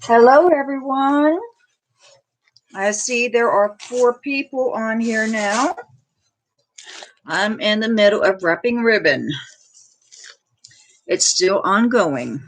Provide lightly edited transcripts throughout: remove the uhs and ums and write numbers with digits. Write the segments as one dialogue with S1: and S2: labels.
S1: Hello, everyone. I see there are 4 people on here now. I'm in the middle of wrapping ribbon. It's still ongoing.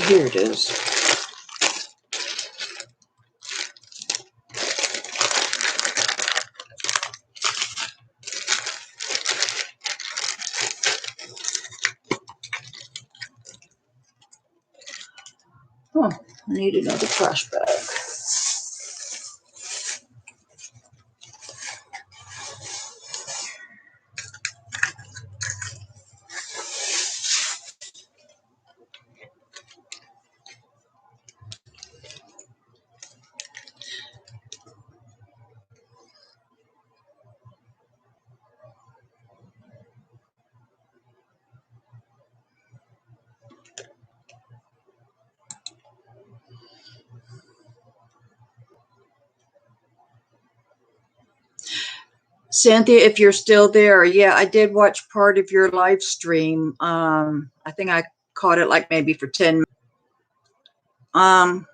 S1: Here it is. Oh, I need another trash bag. Cynthia, if you're still there, yeah, I did watch part of your live stream. I think I caught it like maybe for 10 minutes.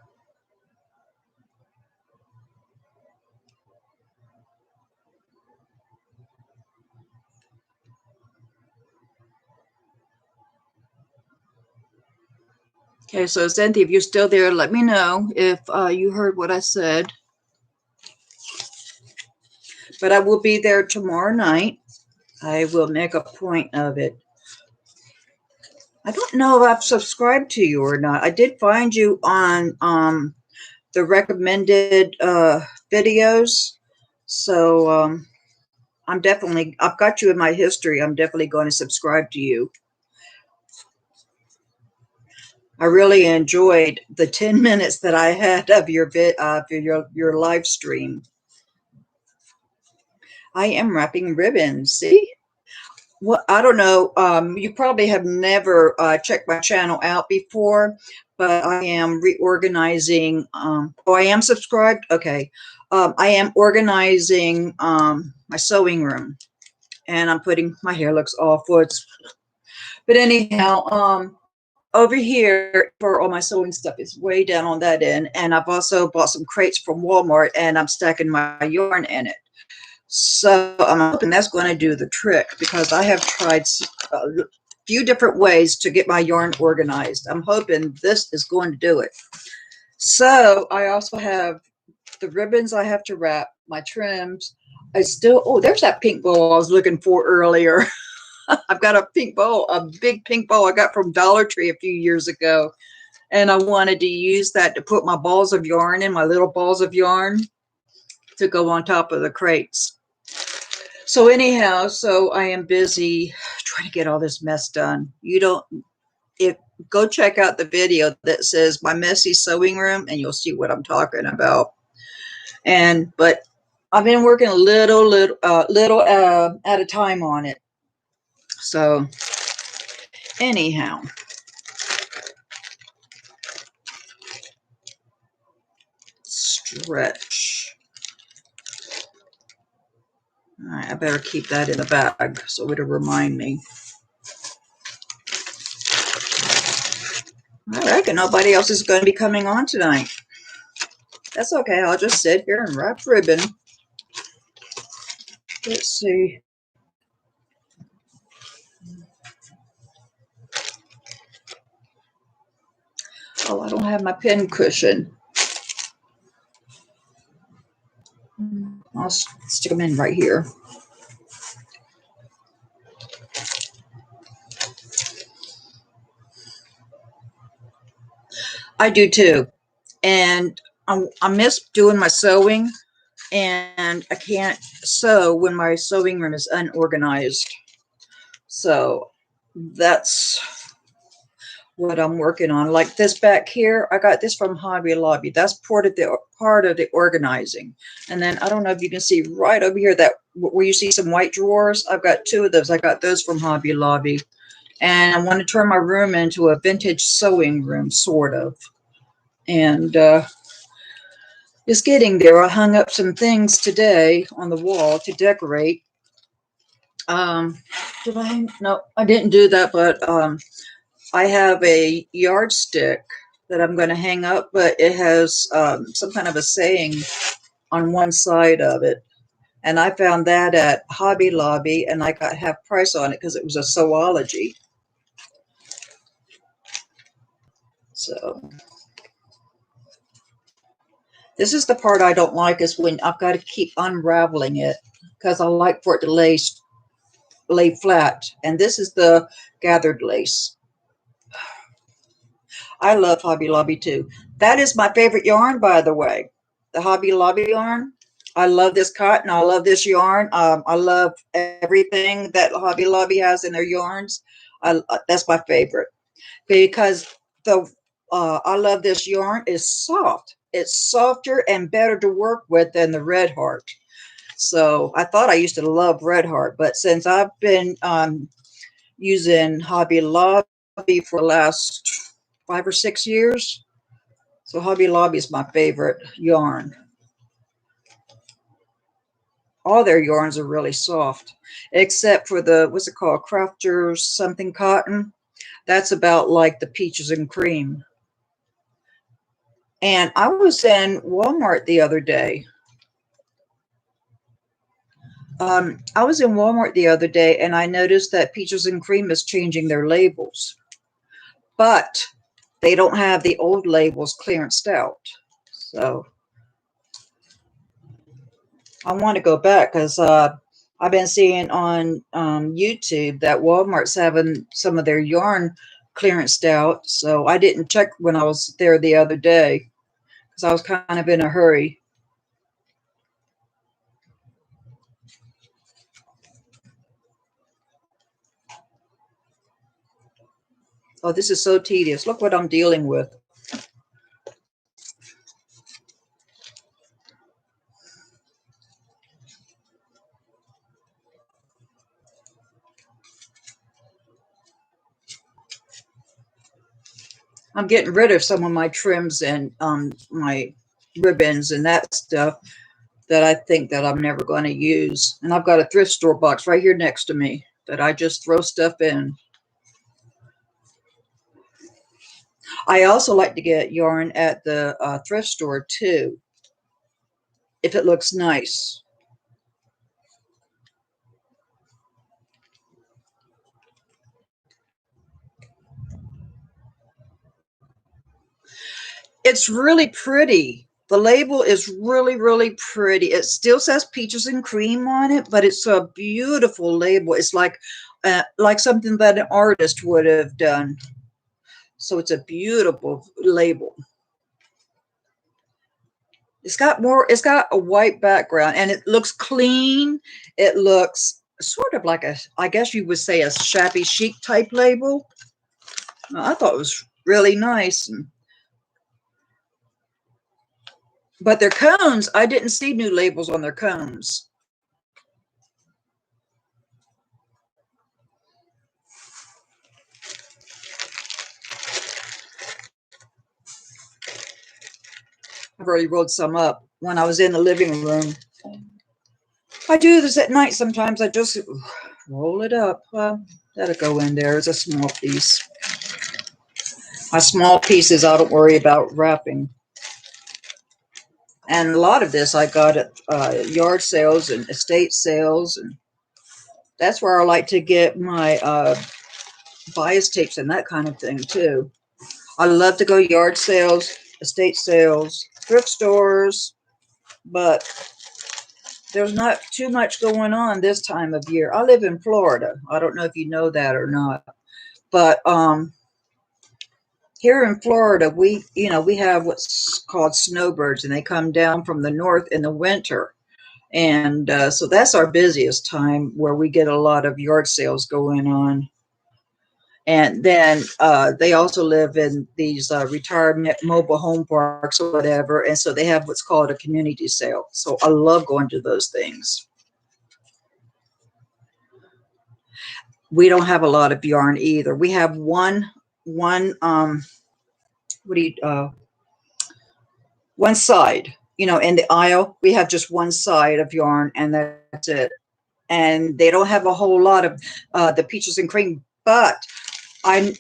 S1: Okay, so Cynthia, if you're still there, let me know if you heard what I said. But I will be there tomorrow night. I will make a point of it. I don't know if I've subscribed to you or not. I did find you on the recommended videos. So I've got you in my history. I'm definitely going to subscribe to you. I really enjoyed the 10 minutes that I had of your live stream. I am wrapping ribbons. See? Well, I don't know. You probably have never checked my channel out before, but I am reorganizing. Oh, I am subscribed. Okay. I am organizing my sewing room, and I'm putting my hair looks awful. But anyhow, over here for all my sewing stuff is way down on that end, and I've also bought some crates from Walmart, and I'm stacking my yarn in it. So I'm hoping that's going to do the trick, because I have tried a few different ways to get my yarn organized. I'm hoping this is going to do it. So I also have the ribbons I have to wrap, my trims. Oh, there's that pink bowl I was looking for earlier. I've got a pink bowl, a big pink bowl I got from Dollar Tree a few years ago. And I wanted to use that to put my balls of yarn in, my little balls of yarn, to go on top of the crates. So anyhow, so I am busy trying to get all this mess done. Go check out the video that says my messy sewing room, and you'll see what I'm talking about. But I've been working a little at a time on it. So anyhow, stretch. All right, I better keep that in the bag so it'll remind me. I reckon nobody else is going to be coming on tonight. That's okay. I'll just sit here and wrap ribbon. Let's see. Oh, I don't have my pin cushion. I'll stick them in right here. I do too. And I miss doing my sewing, and I can't sew when my sewing room is unorganized. So that's what I'm working on. Like this back here, I got this from Hobby Lobby. That's part of the organizing. And then I don't know if you can see right over here that where you see some white drawers. I've got two of those. I got those from Hobby Lobby. And I want to turn my room into a vintage sewing room, sort of. And it's getting there. I hung up some things today on the wall to decorate. Did I? No, I didn't do that, but I have a yardstick that I'm going to hang up, but it has some kind of a saying on one side of it. And I found that at Hobby Lobby, and I got half price on it because it was a sewology. So this is the part I don't like, is when I've got to keep unraveling it because I like for it to lay flat. And this is the gathered lace. I love Hobby Lobby too. That is my favorite yarn, by the way. The Hobby Lobby yarn. I love this cotton. I love this yarn. I love everything that Hobby Lobby has in their yarns. That's my favorite because the I love this yarn. It's soft. It's softer and better to work with than the Red Heart. So I thought I used to love Red Heart, but since I've been using Hobby Lobby for the last 5 or 6 years, so Hobby Lobby is my favorite yarn. All their yarns are really soft, except for the, what's it called, Crafters something cotton. That's about like the peaches and cream. And I was in Walmart the other day. I was in Walmart the other day, and I noticed that peaches and cream is changing their labels, but they don't have the old labels clearanced out. So I want to go back because I've been seeing on YouTube that Walmart's having some of their yarn clearanced out. So I didn't check when I was there the other day because I was kind of in a hurry. Oh, this is so tedious. Look what I'm dealing with. I'm getting rid of some of my trims and my ribbons and that stuff that I think that I'm never going to use. And I've got a thrift store box right here next to me that I just throw stuff in. I also like to get yarn at the thrift store too, if it looks nice. It's really pretty. The label is really, really pretty. It still says peaches and cream on it, but it's a beautiful label. It's like something that an artist would have done. So it's a beautiful label. It's got a white background and it looks clean. It looks sort of like I guess you would say a shabby chic type label. I thought it was really nice. But their cones, I didn't see new labels on their cones. I've already rolled some up when I was in the living room. I do this at night sometimes. I just roll it up. Well, that'll go in there as a small piece. My small pieces I don't worry about wrapping. And a lot of this I got at yard sales and estate sales. And that's where I like to get my bias tapes and that kind of thing too. I love to go yard sales, estate sales, thrift stores, but there's not too much going on this time of year. I live in Florida. I don't know if you know that or not, but here in Florida, we have what's called snowbirds, and they come down from the north in the winter. And so that's our busiest time where we get a lot of yard sales going on. And then they also live in these retirement mobile home parks or whatever. And so they have what's called a community sale. So I love going to those things. We don't have a lot of yarn either. We have one what do you one side, in the aisle. We have just one side of yarn, and that's it. And they don't have a whole lot of the peaches and cream, but I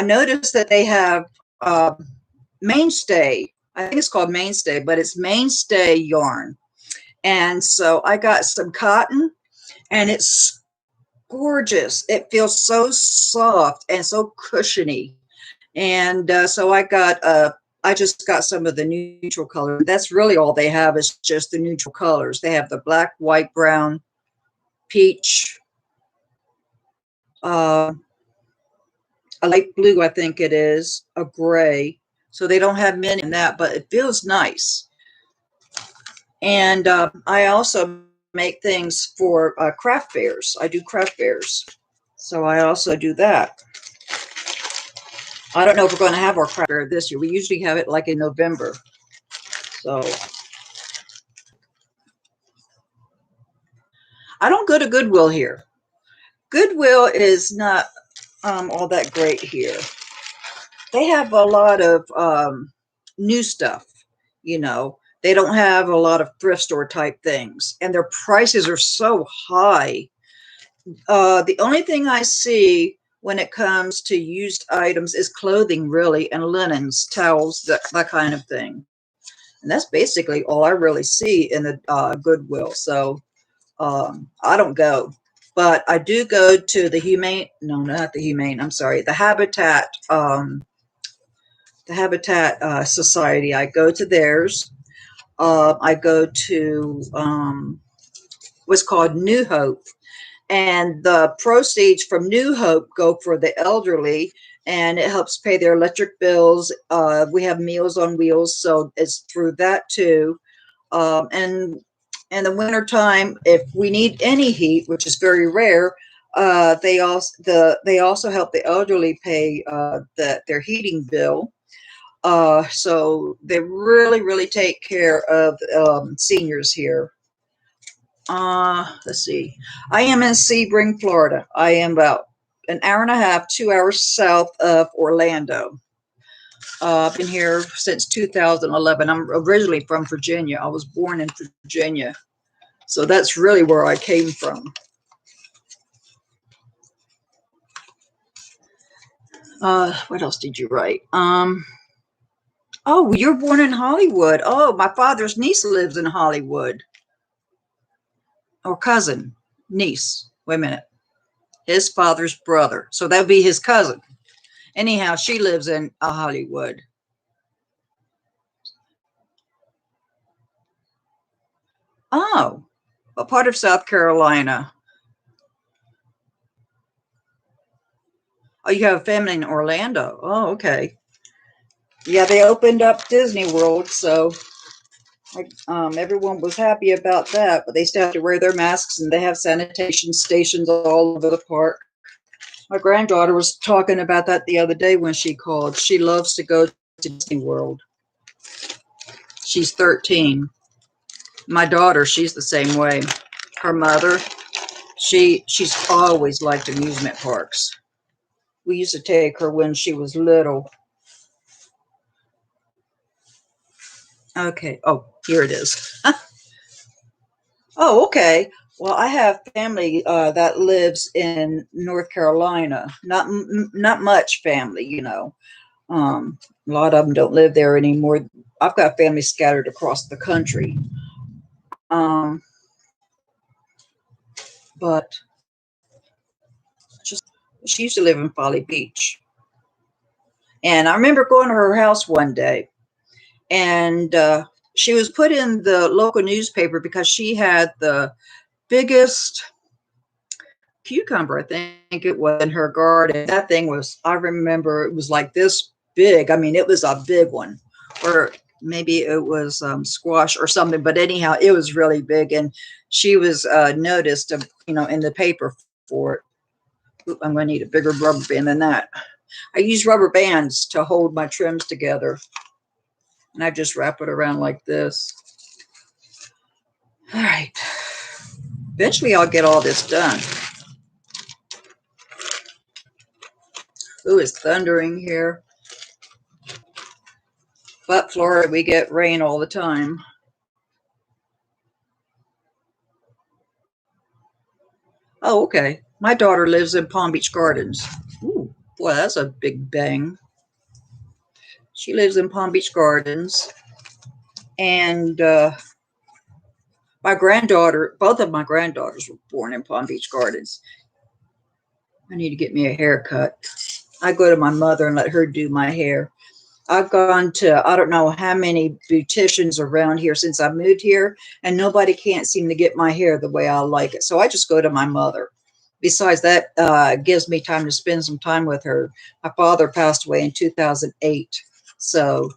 S1: noticed that they have uh, Mainstay. I think it's called Mainstay, but it's Mainstay yarn. And so I got some cotton, and it's gorgeous. It feels so soft and so cushiony. And so I just got some of the neutral color. That's really all they have is just the neutral colors. They have the black, white, brown, peach, uh, a light blue, I think it is, a gray. So they don't have many in that, but it feels nice. And I also make things for craft fairs. I do craft fairs. So I also do that. I don't know if we're going to have our craft fair this year. We usually have it like in November. So I don't go to Goodwill here. Goodwill is not all that great here. They have a lot of new stuff, They don't have a lot of thrift store type things, and their prices are so high. The only thing I see when it comes to used items is clothing, really, and linens, towels, that kind of thing. And that's basically all I really see in the Goodwill. So I don't go. But I do go to the Humane, no, not the Humane, I'm sorry, the Habitat Society. I go to theirs. I go to what's called New Hope, and the proceeds from New Hope go for the elderly, and it helps pay their electric bills. We have Meals on Wheels, so it's through that too. And in the wintertime, if we need any heat, which is very rare, they also help the elderly pay their heating bill. So they really, really take care of seniors here. Let's see. I am in Sebring, Florida. I am about an hour and a half, 2 hours south of Orlando. I've been here since 2011. I'm originally from Virginia. I was born in Virginia. So that's really where I came from. What else did you write? Oh, you're born in Hollywood. Oh, my father's niece lives in Hollywood. Or cousin, niece. Wait a minute. His father's brother. So that would be his cousin. Anyhow, she lives in Hollywood. Oh, what part of South Carolina? Oh, you have a family in Orlando. Oh, okay. Yeah, they opened up Disney World, so everyone was happy about that, but they still have to wear their masks, and they have sanitation stations all over the park. My granddaughter was talking about that the other day when she called. She loves to go to Disney World. She's 13. My daughter, she's the same way. Her mother, she's always liked amusement parks. We used to take her when she was little. Okay. Oh, here it is. Oh, okay. Well, I have family that lives in North Carolina. Not much family. A lot of them don't live there anymore. I've got family scattered across the country. Um, but just she used to live in Folly Beach, and I remember going to her house one day, and she was put in the local newspaper because she had the biggest cucumber, I think it was, in her garden. That thing was, I remember it was like this big. I mean, it was a big one. Or maybe it was squash or something, but anyhow, it was really big. And she was noticed, in the paper for it. Oop, I'm going to need a bigger rubber band than that. I use rubber bands to hold my trims together. And I just wrap it around like this. All right. Eventually, I'll get all this done. Ooh, it's thundering here. But Florida, we get rain all the time. Oh, okay. My daughter lives in Palm Beach Gardens. Ooh, boy, that's a big bang. She lives in Palm Beach Gardens. And my granddaughter, both of my granddaughters were born in Palm Beach Gardens. I need to get me a haircut. I go to my mother and let her do my hair. I've gone to, I don't know how many beauticians around here since I moved here, and nobody can't seem to get my hair the way I like it. So I just go to my mother. Besides that, gives me time to spend some time with her. My father passed away in 2008. So,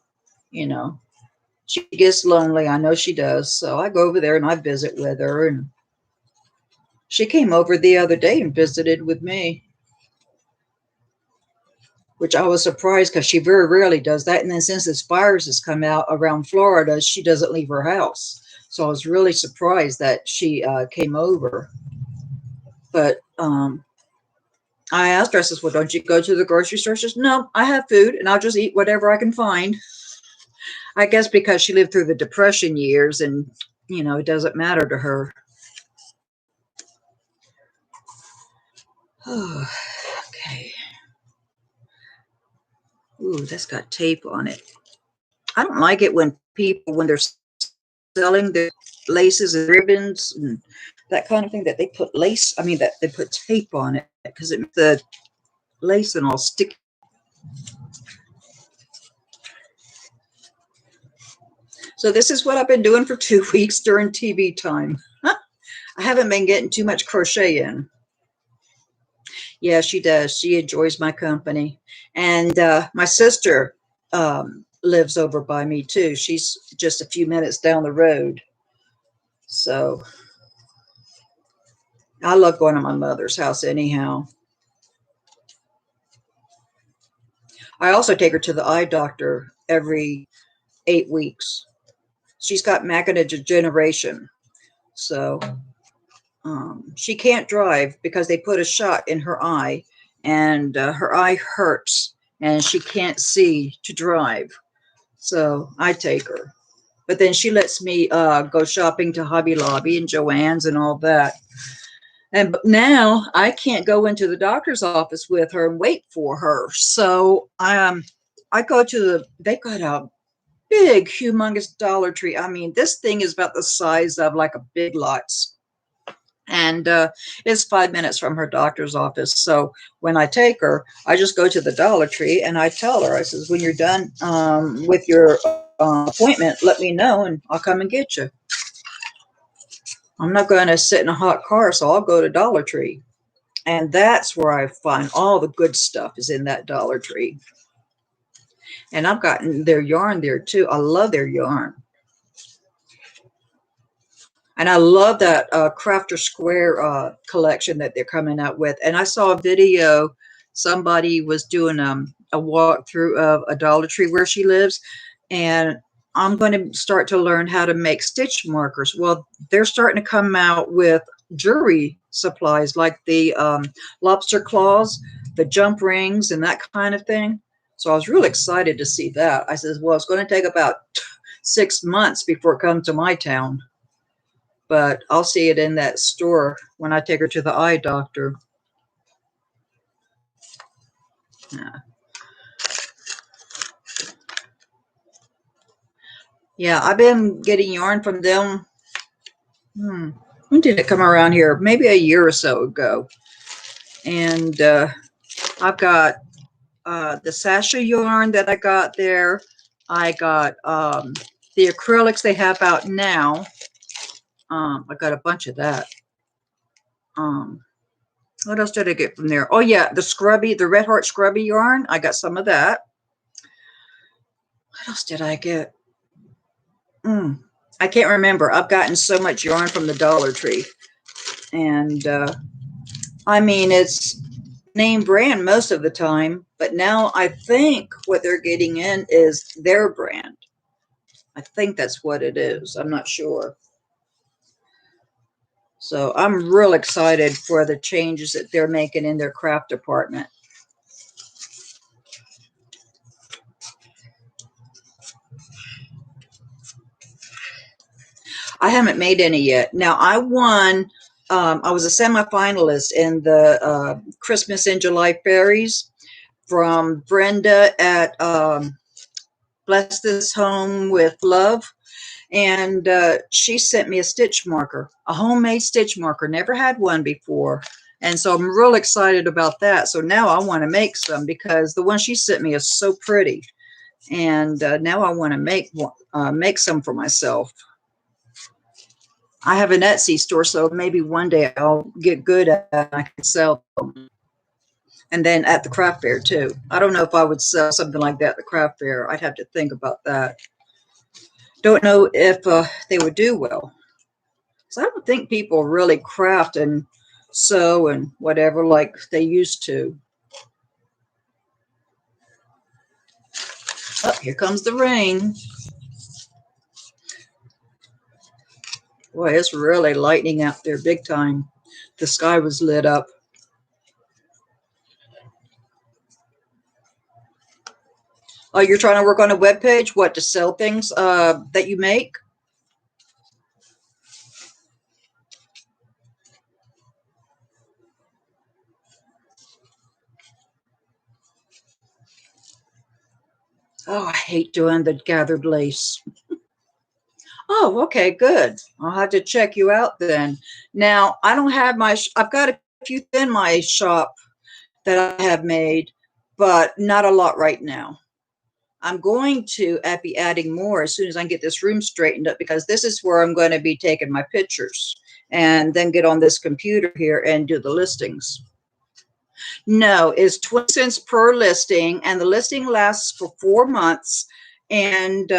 S1: she gets lonely. I know she does. So I go over there and I visit with her. And she came over the other day and visited with me, which I was surprised because she very rarely does that. And then since this virus has come out around Florida, she doesn't leave her house. So I was really surprised that she came over. But I asked her, I says, well, don't you go to the grocery store? She says, no, I have food and I'll just eat whatever I can find. I guess because she lived through the Depression years and, it doesn't matter to her. Oh, okay. Ooh, that's got tape on it. I don't like it when they're selling their laces and ribbons and that kind of thing, that they put that they put tape on it because it makes the lace and all sticky. So this is what I've been doing for 2 weeks during TV time. I haven't been getting too much crochet in. Yeah, she does. She enjoys my company. And my sister lives over by me too. She's just a few minutes down the road. So I love going to my mother's house anyhow. I also take her to the eye doctor every 8 weeks. She's got macular degeneration. So she can't drive because they put a shot in her eye and her eye hurts and she can't see to drive. So I take her. But then she lets me go shopping to Hobby Lobby and Joann's and all that. And now I can't go into the doctor's office with her and wait for her. So I go to they got a big, humongous Dollar Tree. I mean, this thing is about the size of like a Big Lots. And it's 5 minutes from her doctor's office. So when I take her, I just go to the Dollar Tree and I tell her, I says, when you're done with your appointment, let me know and I'll come and get you. I'm not going to sit in a hot car, so I'll go to Dollar Tree. And that's where I find all the good stuff is in that Dollar Tree. And I've gotten their yarn there too. I love their yarn. And I love that Crafter Square collection that they're coming out with. And I saw a video, somebody was doing a walkthrough of a Dollar Tree where she lives. And I'm going to start to learn how to make stitch markers. Well, they're starting to come out with jewelry supplies like the lobster claws, the jump rings, and that kind of thing. So I was really excited to see that. I said, well, it's going to take about 6 months before it comes to my town. But I'll see it in that store when I take her to the eye doctor. Yeah, I've been getting yarn from them. When did it come around here? Maybe a year or so ago. And I've got the Sasha yarn that I got there. I got the acrylics they have out now. I got a bunch of that. What else did I get from there? Oh yeah, the Red Heart Scrubby yarn. I got some of that. What else did I get? I can't remember. I've gotten so much yarn from the Dollar Tree. And I mean, it's name brand most of the time, but now I think what they're getting in is their brand. I think that's what it is. I'm not sure. So I'm real excited for the changes that they're making in their craft department. I haven't made any yet. Now, I won, I was a semifinalist in the Christmas in July fairies from Brenda at Bless This Home with Love. And she sent me a stitch marker, a homemade stitch marker. Never had one before. And so I'm real excited about that. So now I want to make some because the one she sent me is so pretty. And now I want to make some for myself. I have an Etsy store, so maybe one day I'll get good at it and I can sell them. And then at the craft fair too. I don't know if I would sell something like that at the craft fair. I'd have to think about that. Don't know if they would do well. So I don't think people really craft and sew and whatever like they used to. Oh, here comes the rain. Boy, it's really lightning out there big time. The sky was lit up. Oh, you're trying to work on a web page? What, to sell things that you make? Oh, I hate doing the gathered lace. Oh, okay, good. I'll have to check you out then. Now, I don't have I've got a few in my shop that I have made, but not a lot right now. I'm going to be adding more as soon as I get this room straightened up because this is where I'm going to be taking my pictures and then get on this computer here and do the listings. No, it's 20 cents per listing, and the listing lasts for 4 months. And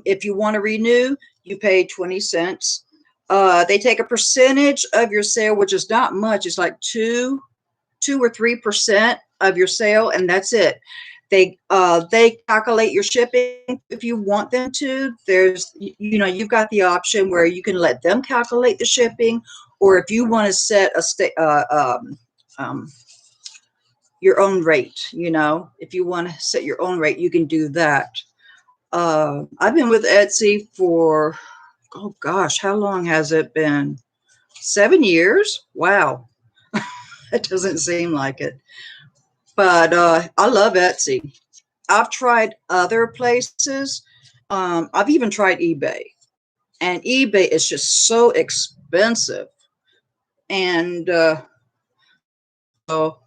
S1: if you want to renew, you pay 20 cents. They take a percentage of your sale, which is not much. It's like 2 or 3% of your sale, and that's it. They calculate your shipping if you want them to. There's, you've got the option where you can let them calculate the shipping, or if you want to set your own rate, if you want to set your own rate, you can do that. I've been with Etsy for, oh gosh, how long has it been? 7 years? Wow. It doesn't seem like it. But I love Etsy. I've tried other places. I've even tried eBay. And eBay is just so expensive. And so,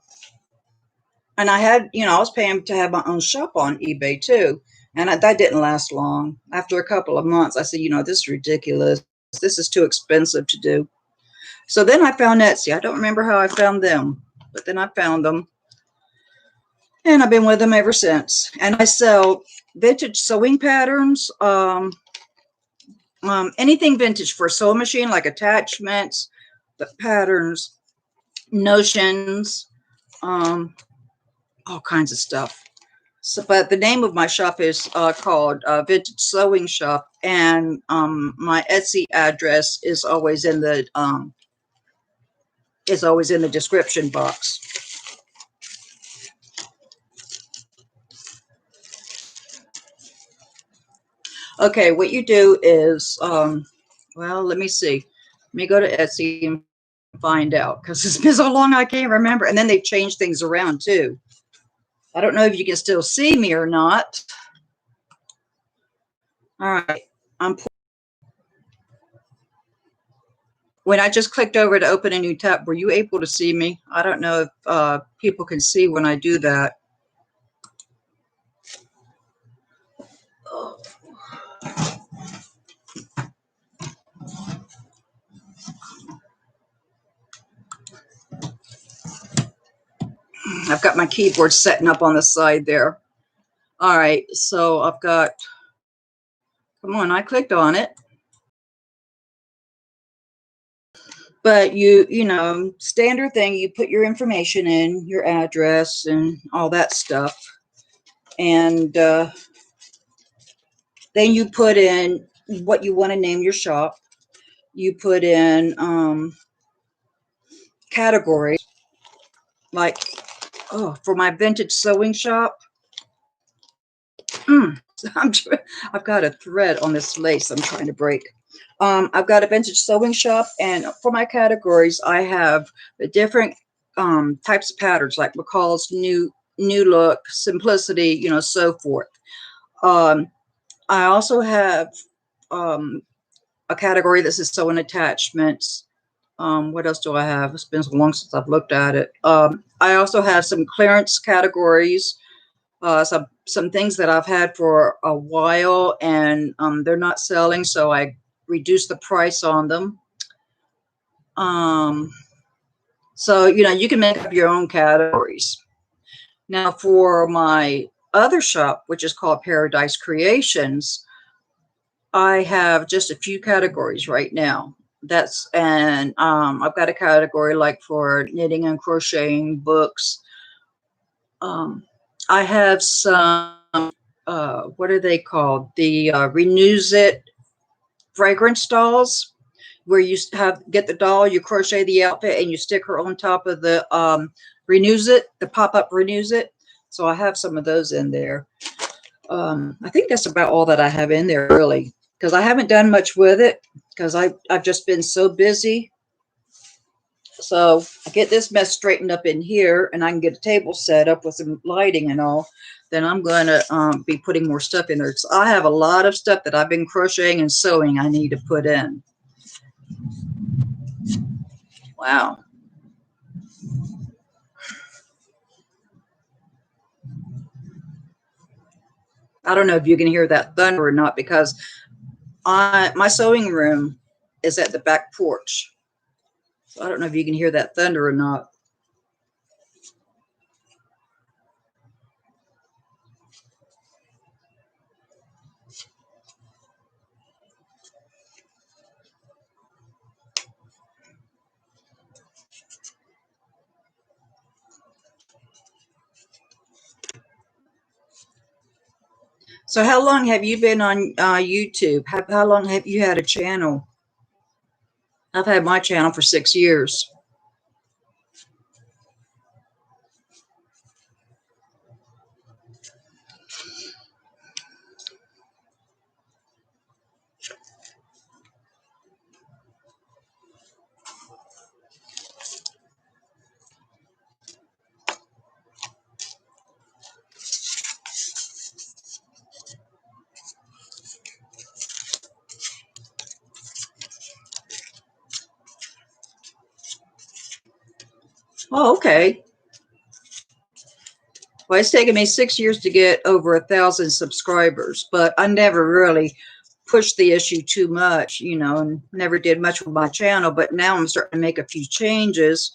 S1: and I had, I was paying to have my own shop on eBay too. And that didn't last long. After a couple of months, I said, this is ridiculous. This is too expensive to do. So then I found Etsy. I don't remember how I found them, but then I found them. And I've been with them ever since. And I sell vintage sewing patterns, anything vintage for a sewing machine, like attachments, the patterns, notions, all kinds of stuff. So, but the name of my shop is called Vintage Sewing Shop, and my Etsy address is always in the description box. Okay, what you do is, well, let me see. Let me go to Etsy and find out because it's been so long I can't remember. And then they've changed things around too. I don't know if you can still see me or not. All right. When I just clicked over to open a new tab, were you able to see me? I don't know if people can see when I do that. I've got my keyboard setting up on the side there. All right, so I've got, come on, I clicked on it. But you know, standard thing, you put your information in, your address and all that stuff. And then you put in what you want to name your shop. You put in categories, like, oh, for my vintage sewing shop. I've got a thread on this lace I'm trying to break. I've got a vintage sewing shop, and for my categories, I have the different types of patterns, like McCall's new look, simplicity, you know, so forth. Um, I also have a category that says sewing attachments. What else do I have? It's been so long since I've looked at it. I also have some clearance categories, some things that I've had for a while, and they're not selling, so I reduce the price on them. So you know, you can make up your own categories. Now, for my other shop, which is called Paradise Creations, I have just a few categories right now. That's and I've got a category like for knitting and crocheting books. I have some what are they called? The Renews It fragrance dolls, where you get the doll, you crochet the outfit, and you stick her on top of the Renews It, the pop-up Renews It. So I have some of those in there. I think that's about all that I have in there, really, because I haven't done much with it because I've just been so busy. So I get this mess straightened up in here, and I can get a table set up with some lighting and all. Then I'm going to be putting more stuff in there. So I have a lot of stuff that I've been crocheting and sewing I need to put in. Wow. I don't know if you can hear that thunder or not, because my sewing room is at the back porch. So I don't know if you can hear that thunder or not. So how long have you been on YouTube? How long have you had a channel? I've had my channel for 6 years. Oh, okay. Well, it's taken me 6 years to get over 1,000 subscribers, but I never really pushed the issue too much, you know, and never did much with my channel. But now I'm starting to make a few changes,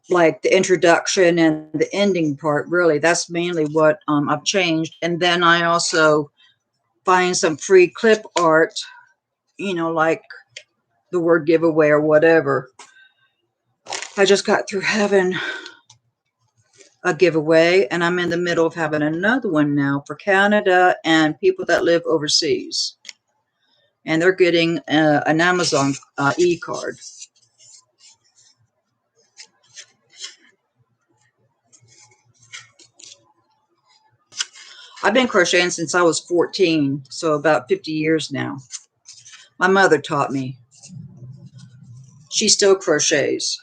S1: like the introduction and the ending part. Really, that's mainly what I've changed. And then I also find some free clip art, you know, like the word giveaway or whatever. I just got through having a giveaway, and I'm in the middle of having another one now for Canada and people that live overseas. And they're getting an Amazon e-card. I've been crocheting since I was 14, so about 50 years now. My mother taught me. She still crochets.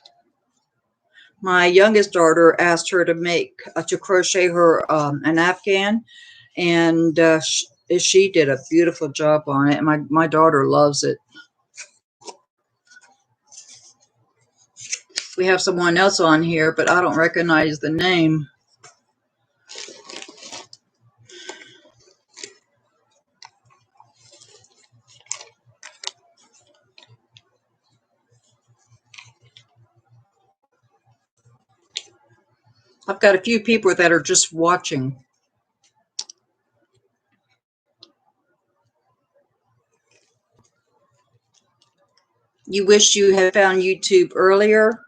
S1: My youngest daughter asked her to to crochet her an Afghan, and she did a beautiful job on it. And my daughter loves it. We have someone else on here, but I don't recognize the name. I've got a few people that are just watching. You wish you had found YouTube earlier?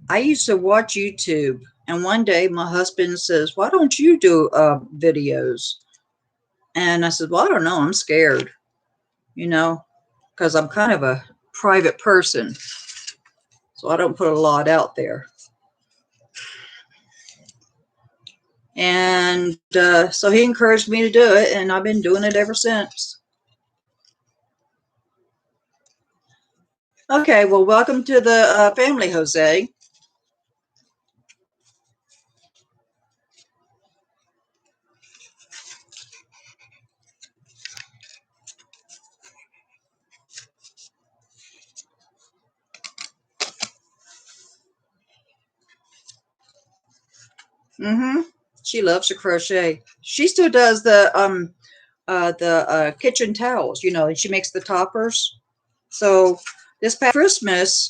S1: I used to watch YouTube, and one day my husband says, "Why don't you do videos?" And I said, "Well, I don't know. I'm scared, you know, because I'm kind of a private person, so I don't put a lot out there." And so he encouraged me to do it, and I've been doing it ever since. Okay, well, welcome to the family, Jose. Mm-hmm. She loves to crochet. She still does the kitchen towels, you know, and she makes the toppers. So this past Christmas,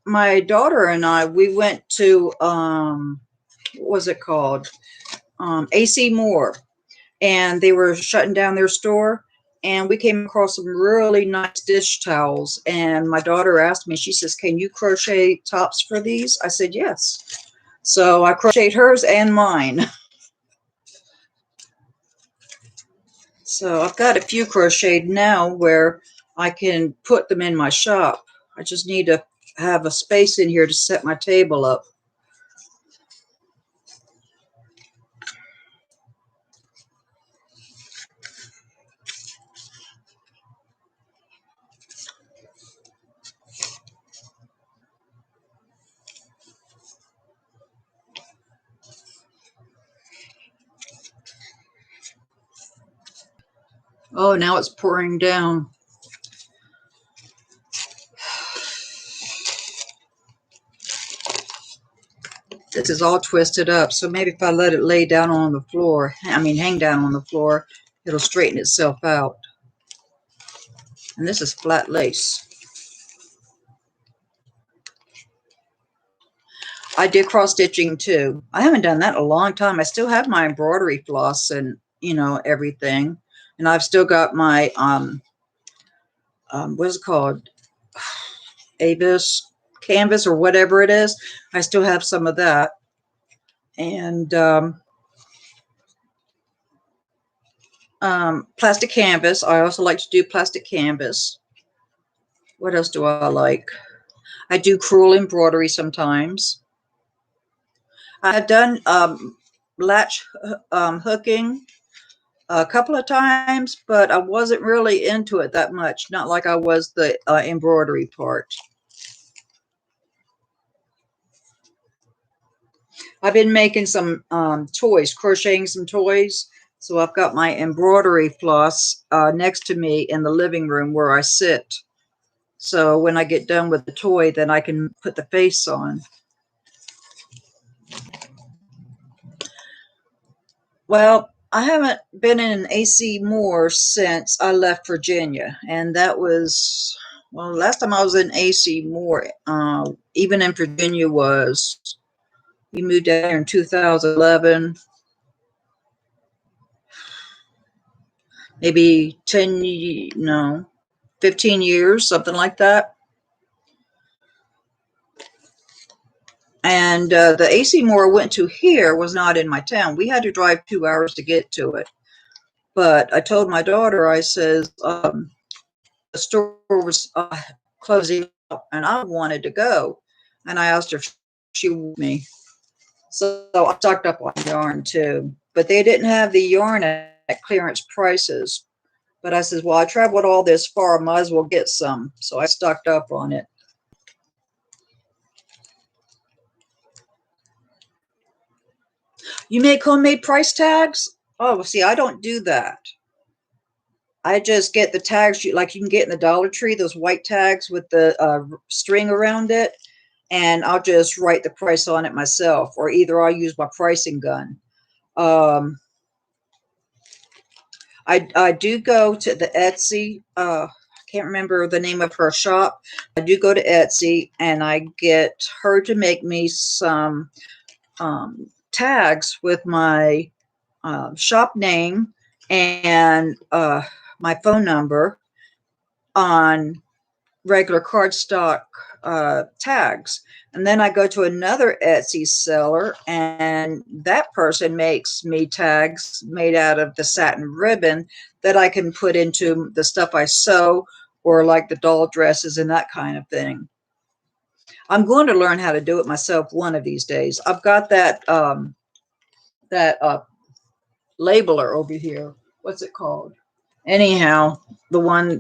S1: my daughter and I, we went to what was it called? AC Moore, and they were shutting down their store. And we came across some really nice dish towels. And my daughter asked me, she says, "Can you crochet tops for these?" I said, "Yes." So I crocheted hers and mine. So I've got a few crocheted now where I can put them in my shop. I just need to have a space in here to set my table up. Oh, now it's pouring down. This is all twisted up, so maybe if I let it lay down on the floor, hang down on the floor, it'll straighten itself out. And this is flat lace. I did cross stitching too. I haven't done that in a long time. I still have my embroidery floss and, you know, everything. And I've still got my, what is it called? Avis canvas or whatever it is. I still have some of that. And plastic canvas. I also like to do plastic canvas. What else do I like? I do crewel embroidery sometimes. I've done latch hooking a couple of times, but I wasn't really into it that much. Not like I was the embroidery part. I've been making some toys, crocheting some toys. So I've got my embroidery floss next to me in the living room where I sit. So when I get done with the toy, then I can put the face on. Well, I haven't been in an AC Moore since I left Virginia. And that was, well, last time I was in AC Moore, even in Virginia, was, we moved down here in 2011, maybe 10, no, 15 years, something like that. And the AC Moore I went to here was not in my town. We had to drive 2 hours to get to it. But I told my daughter, I says, the store was closing up and I wanted to go. And I asked her if she would me. So I stocked up on yarn too. But they didn't have the yarn at clearance prices. But I says, well, I traveled all this far, might as well get some. So I stocked up on it. You make homemade price tags? Oh, see, I don't do that. I just get the tags like you can get in the Dollar Tree, those white tags with the string around it, and I'll just write the price on it myself, or either I'll use my pricing gun. Um, I do go to the Etsy can't remember the name of her shop. I do go to Etsy and I get her to make me some tags with my shop name and my phone number on regular cardstock tags. And then I go to another Etsy seller, and that person makes me tags made out of the satin ribbon that I can put into the stuff I sew, or like the doll dresses and that kind of thing. I'm going to learn how to do it myself one of these days. I've got that labeler over here. What's it called? Anyhow, the one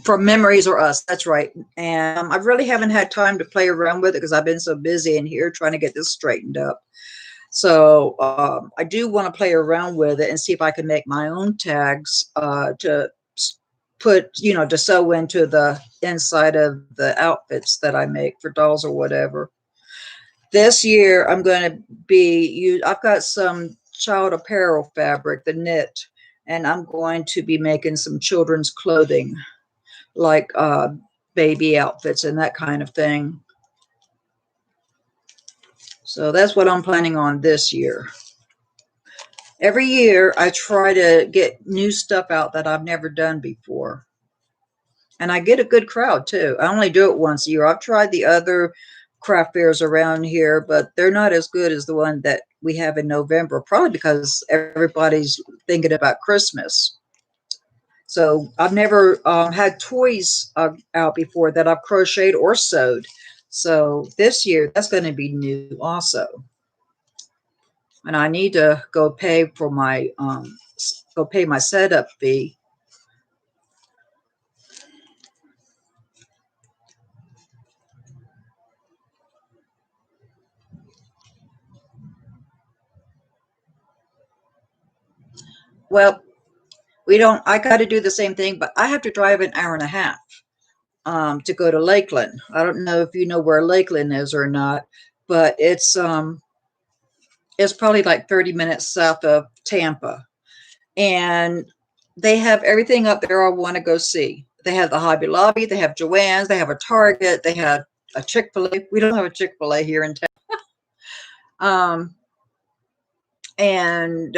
S1: from Memories or Us. That's right. And I really haven't had time to play around with it because I've been so busy in here trying to get this straightened up. So I do want to play around with it and see if I can make my own tags to put, you know, to sew into the inside of the outfits that I make for dolls or whatever. This year I'm going to be, I've got some child apparel fabric, the knit, and I'm going to be making some children's clothing, like baby outfits and that kind of thing. So that's what I'm planning on this year. Every year I try to get new stuff out that I've never done before. And I get a good crowd too. I only do it once a year. I've tried the other craft fairs around here, but they're not as good as the one that we have in November, probably because everybody's thinking about Christmas. So I've never had toys out before that I've crocheted or sewed. So this year, that's going to be new also. And I need to go pay for my, go pay my setup fee. Well, we don't, I got to do the same thing, but I have to drive an hour and a half to go to Lakeland. I don't know if you know where Lakeland is or not, but it's probably like 30 minutes south of Tampa. And they have everything up there I want to go see. They have the Hobby Lobby, they have Joann's, they have a Target, they have a Chick-fil-A. We don't have a Chick-fil-A here in town. And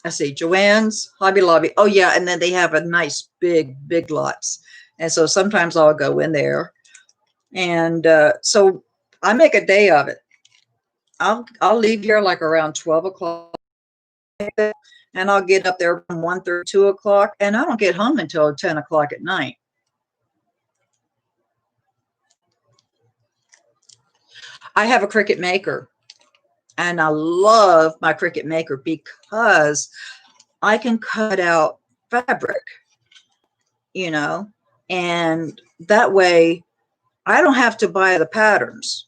S1: I see Joann's, Hobby Lobby. Oh yeah, and then they have a nice big lots. And so sometimes I'll go in there. And so I make a day of it. I'll leave here like around 12 o'clock, and I'll get up there from 1:30, 2 o'clock, and I don't get home until 10 o'clock at night. I have a Cricut Maker, and I love my Cricut Maker because I can cut out fabric, you know, and that way I don't have to buy the patterns.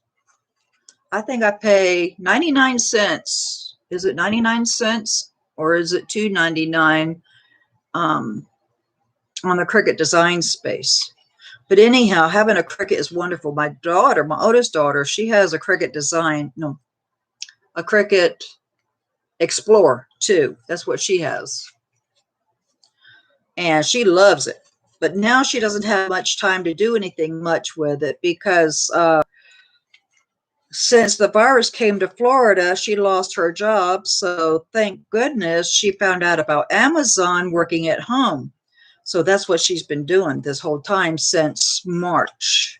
S1: I think I pay 99 cents. Is it 99 cents or is it $2.99 on the Cricut Design Space? But anyhow, having a Cricut is wonderful. My daughter, my oldest daughter, she has a Cricut Design, no, a Cricut Explore too. That's what she has. And she loves it. But now she doesn't have much time to do anything much with it because since the virus came to Florida, she lost her job. So thank goodness she found out about Amazon working at home. So that's what she's been doing this whole time since March.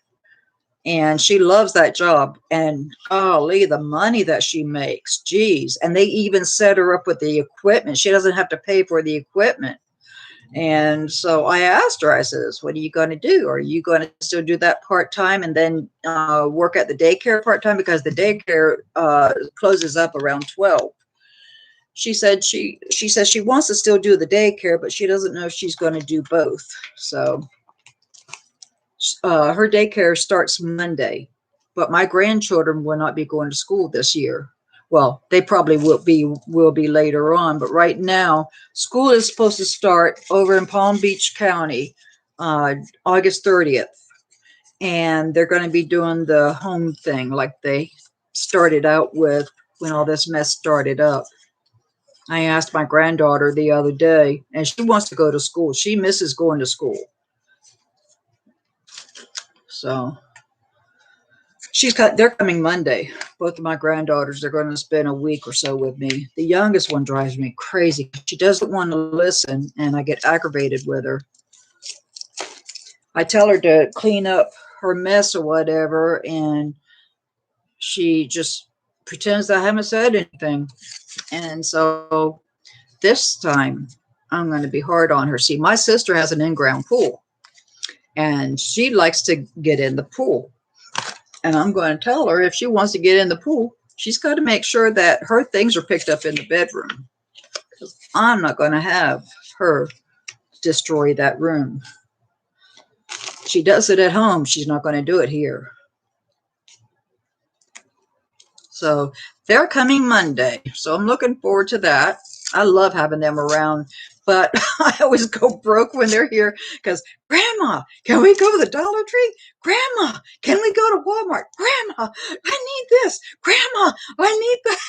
S1: And she loves that job. And golly, the money that she makes, geez. And they even set her up with the equipment. She doesn't have to pay for the equipment. And so I asked her, I says, what are you going to do? Are you going to still do that part-time and then work at the daycare part-time? Because the daycare closes up around 12. She said she says she wants to still do the daycare, but she doesn't know if she's going to do both. So her daycare starts Monday, but my grandchildren will not be going to school this year. Well, they probably will be later on, but right now school is supposed to start over in Palm Beach County August 30th, and they're going to be doing the home thing like they started out with when all this mess started up. I asked my granddaughter the other day, and she wants to go to school. She misses going to school. So they're coming Monday. Both of my granddaughters, they're going to spend a week or so with me. The youngest one drives me crazy. She doesn't want to listen, and I get aggravated with her. I tell her to clean up her mess or whatever, and she just pretends I haven't said anything. And so this time I'm going to be hard on her. See, my sister has an in-ground pool, and she likes to get in the pool. And I'm going to tell her if she wants to get in the pool, she's got to make sure that her things are picked up in the bedroom. Because I'm not going to have her destroy that room. She does it at home. She's not going to do it here. So they're coming Monday. So I'm looking forward to that. I love having them around, but I always go broke when they're here because, Grandma, can we go to the Dollar Tree? Grandma, can we go to Walmart? Grandma, I need this. Grandma, I need that.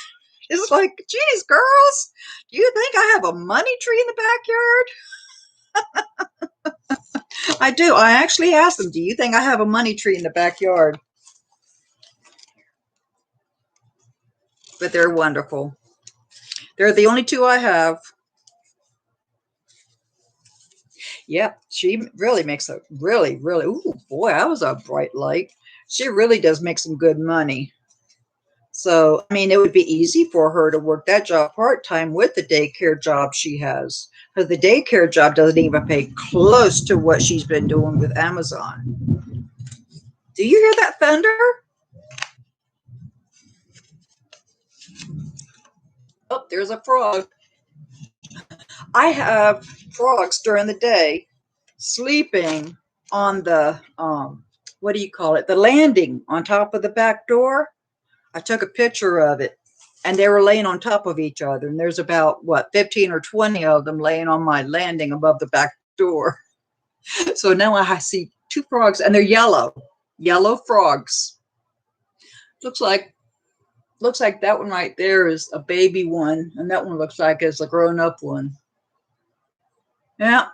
S1: It's like, geez, girls, do you think I have a money tree in the backyard? I do. I actually asked them, do you think I have a money tree in the backyard? But they're wonderful. They're the only two I have. Yep, she really makes a really, ooh, boy, that was a bright light. She really does make some good money. So, I mean, it would be easy for her to work that job part-time with the daycare job she has. Because the daycare job doesn't even pay close to what she's been doing with Amazon. Do you hear that thunder? Oh, there's a frog. I have frogs during the day sleeping on the, what do you call it? The landing on top of the back door. I took a picture of it, and they were laying on top of each other. And there's about, what, 15 or 20 of them laying on my landing above the back door. So now I see two frogs, and they're yellow frogs. Looks like that one right there is a baby one, and that one looks like it's a grown-up one. Yeah,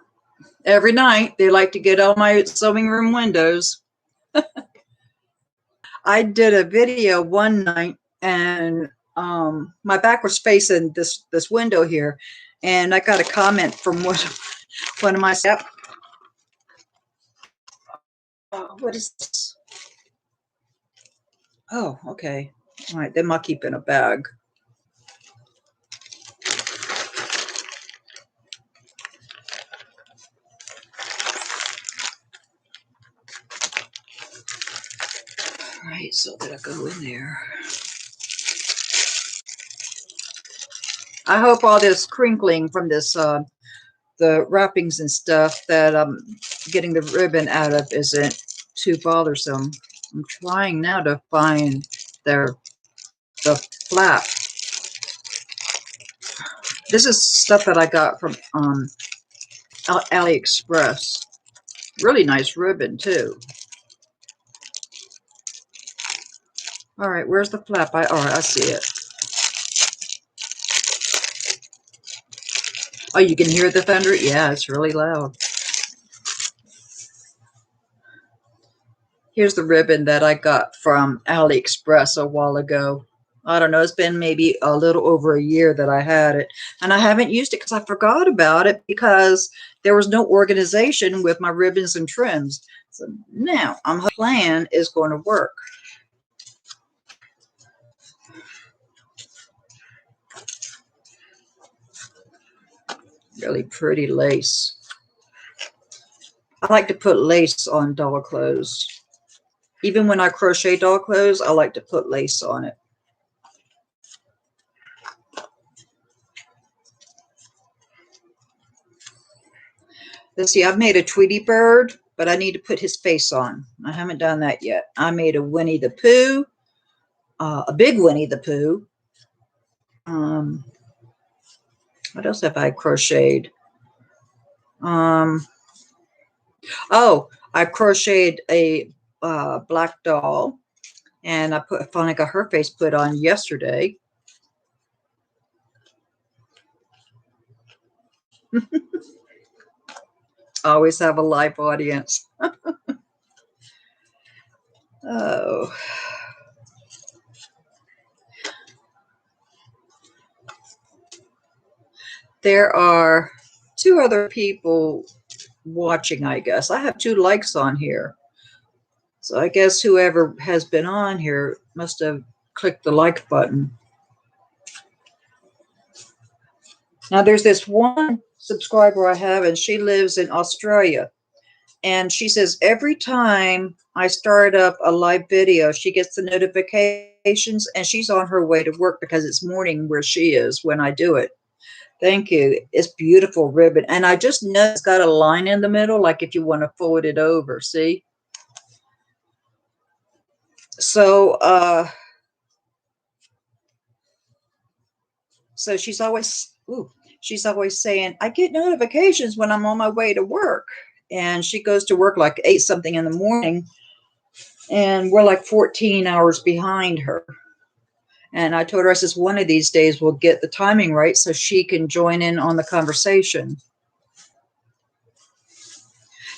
S1: every night they like to get on my sewing room windows. I did a video one night, and my back was facing this window here, and I got a comment from one of my staff. What is this? Oh, okay. All right, then I'll keep in a bag. All right, so that'll go in there. I hope all this crinkling from this the wrappings and stuff that I'm getting the ribbon out of isn't too bothersome. I'm trying now to find the flap. This is stuff that I got from AliExpress. Really nice ribbon too. All right, where's the flap? All right, I see it. Oh, you can hear the thunder? Yeah, it's really loud. Here's the ribbon that I got from AliExpress a while ago. I don't know, it's been maybe a little over a year that I had it. And I haven't used it because I forgot about it because there was no organization with my ribbons and trims. So now my plan is going to work. Really pretty lace. I like to put lace on doll clothes. Even when I crochet doll clothes, I like to put lace on it. Let's see, I've made a Tweety bird, but I need to put his face on. I haven't done that yet. I made a Winnie the Pooh, a big Winnie the Pooh. What else have I crocheted? Oh, I crocheted a black doll, and I finally got her face put on yesterday. Always have a live audience. Oh, there are two other people watching, I guess. I have 2 likes on here. So I guess whoever has been on here must have clicked the like button. Now there's this one subscriber I have, and she lives in Australia. And she says every time I start up a live video, she gets the notifications, and she's on her way to work because it's morning where she is when I do it. Thank you. It's beautiful ribbon. And I just know it's got a line in the middle, like if you want to fold it over, see? So, so she's always saying, I get notifications when I'm on my way to work. And she goes to work like 8 something in the morning, and we're like 14 hours behind her. And I told her, I says, one of these days we'll get the timing right so she can join in on the conversation.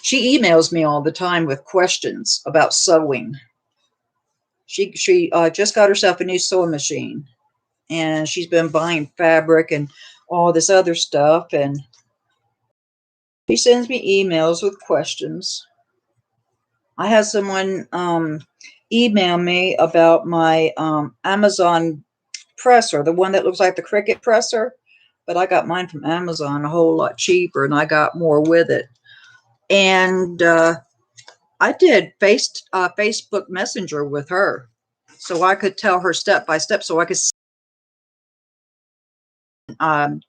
S1: She emails me all the time with questions about sewing. She just got herself a new sewing machine, and she's been buying fabric and all this other stuff. And she sends me emails with questions. I had someone email me about my Amazon presser, the one that looks like the Cricut presser, but I got mine from Amazon a whole lot cheaper, and I got more with it. And I did Facebook Messenger with her, so I could tell her step by step, so I could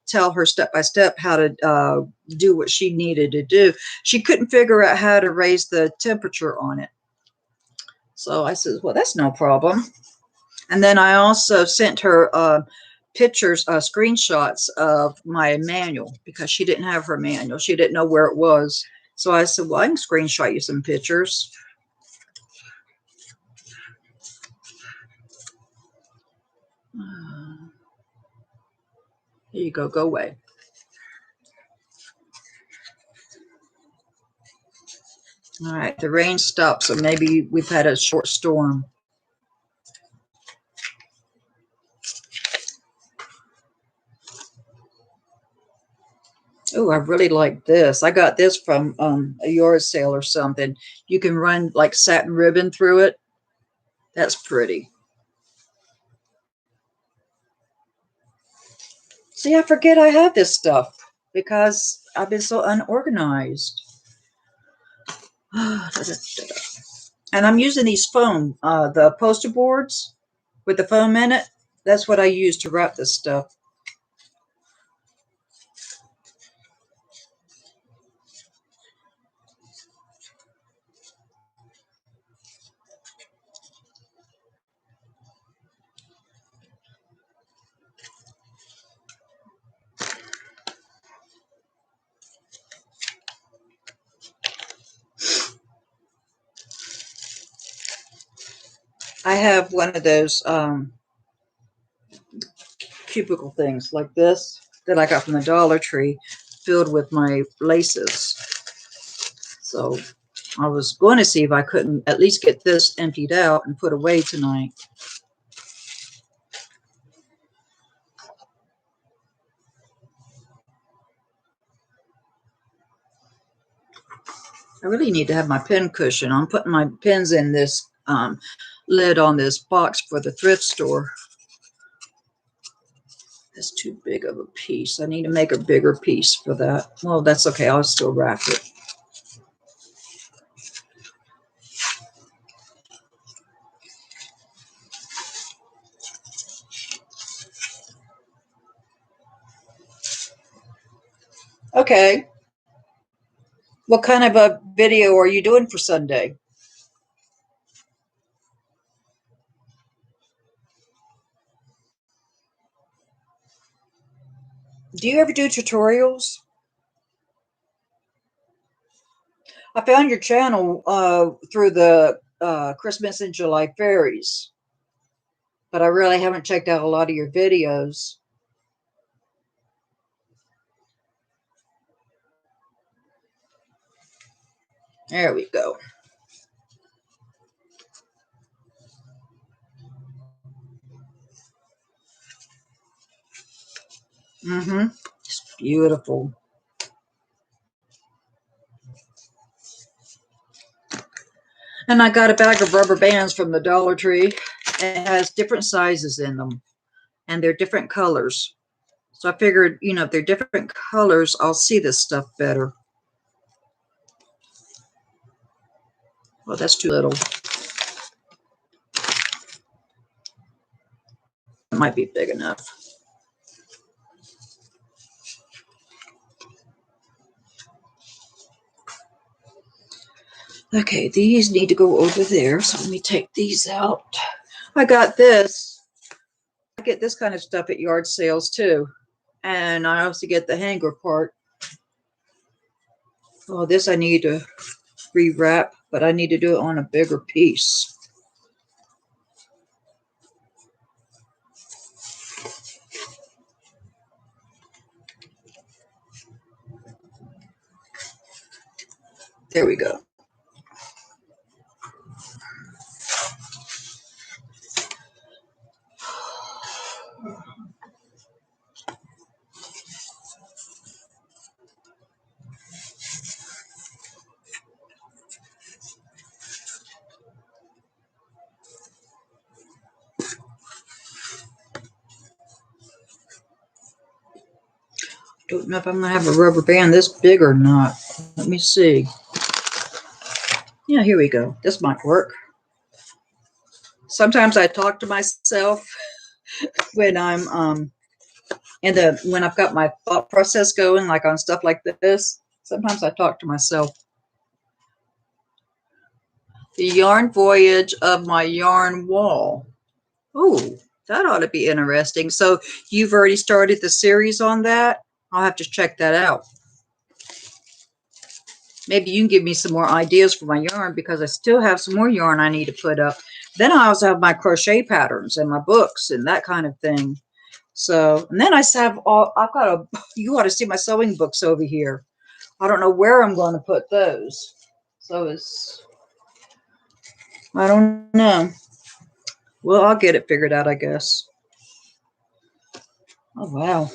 S1: tell her step by step how to do what she needed to do. She couldn't figure out how to raise the temperature on it. So I said, well, that's no problem. And then I also sent her pictures, screenshots of my manual, because she didn't have her manual. She didn't know where it was. So I said, well, I can screenshot you some pictures. Here you go. Go away. All right. The rain stopped, so maybe we've had a short storm. Oh, I really like this. I got this from a yard sale or something. You can run like satin ribbon through it. That's pretty. See, I forget I have this stuff because I've been so unorganized. And I'm using these foam, the poster boards with the foam in it. That's what I use to wrap this stuff. I have one of those cubicle things like this that I got from the Dollar Tree, filled with my laces. So I was going to see if I couldn't at least get this emptied out and put away tonight. I really need to have my pen cushion. I'm putting my pens in this lid on this box for the thrift store. That's too big of a piece. I need to make a bigger piece for that. Well, that's okay. I'll still wrap it. Okay. What kind of a video are you doing for Sunday? Do you ever do tutorials? I found your channel through the Christmas and July fairies, but I really haven't checked out a lot of your videos. There we go. It's beautiful. And I got a bag of rubber bands from the Dollar Tree. And it has different sizes in them, and they're different colors. So I figured, you know, if they're different colors, I'll see this stuff better. Well, that's too little. It might be big enough. Okay, these need to go over there. So let me take these out. I got this. I get this kind of stuff at yard sales too. And I also get the hanger part. Oh, this I need to rewrap, but I need to do it on a bigger piece. There we go. Don't know if I'm going to have a rubber band this big or not. Let me see. Yeah, here we go. This might work. Sometimes I talk to myself when I'm when I've got my thought process going, like on stuff like this. Sometimes I talk to myself. The yarn voyage of my yarn wall. Oh, that ought to be interesting. So you've already started the series on that? I'll have to check that out. Maybe you can give me some more ideas for my yarn, because I still have some more yarn I need to put up. Then I also have my crochet patterns and my books and that kind of thing. So, and then I have I've got you ought to see my sewing books over here. I don't know where I'm going to put those. So I don't know. Well, I'll get it figured out, I guess. Oh, wow.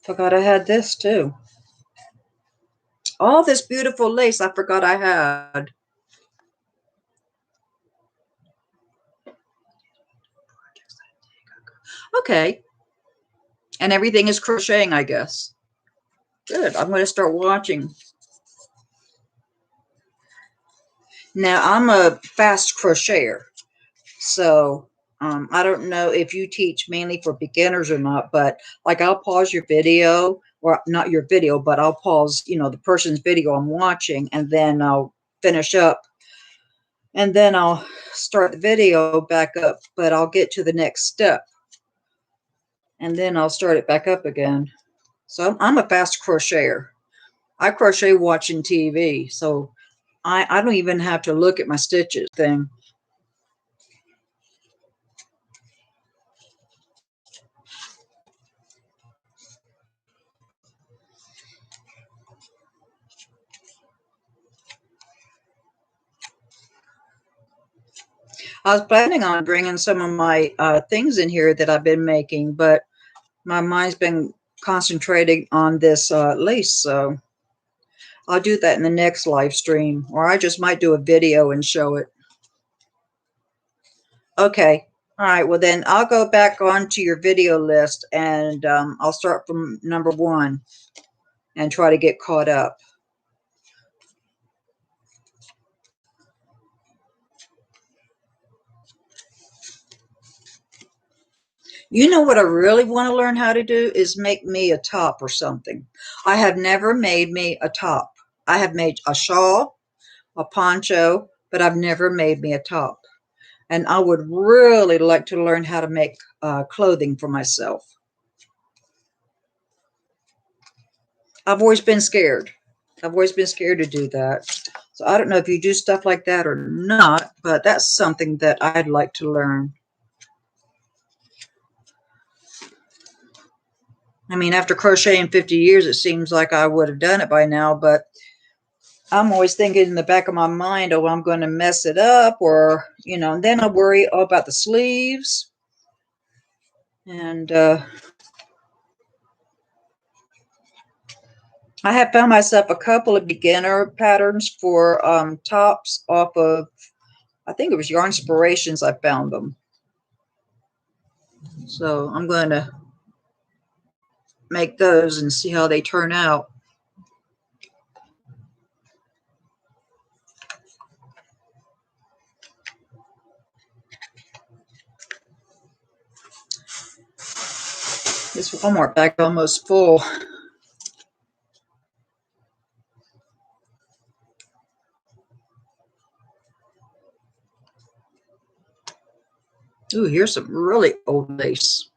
S1: Forgot I had this too. All this beautiful lace I forgot I had. Okay. And everything is crocheting, I guess. Good. I'm going to start watching. Now, I'm a fast crocheter. So I don't know if you teach mainly for beginners or not, but like I'll pause your video, or not your video, but I'll pause, you know, the person's video I'm watching, and then I'll finish up, and then I'll start the video back up, but I'll get to the next step, and then I'll start it back up again. So I'm a fast crocheter. I crochet watching TV, so I don't even have to look at my stitches thing. I was planning on bringing some of my things in here that I've been making, but my mind's been concentrating on this lace, so I'll do that in the next live stream, or I just might do a video and show it. Okay. All right. Well, then I'll go back onto your video list, and I'll start from number 1 and try to get caught up. You know what I really want to learn how to do is make me a top or something. I have never made me a top. I have made a shawl, a poncho, but I've never made me a top. And I would really like to learn how to make clothing for myself. I've always been scared. I've always been scared to do that. So I don't know if you do stuff like that or not, but that's something that I'd like to learn. I mean, after crocheting 50 years, it seems like I would have done it by now, but I'm always thinking in the back of my mind, oh, I'm going to mess it up, or, you know, and then I worry all about the sleeves. And I have found myself a couple of beginner patterns for tops off of, I think it was Yarn Inspirations. I found them. So I'm going to make those and see how they turn out. This Walmart bag almost full. Ooh, here's some really old lace.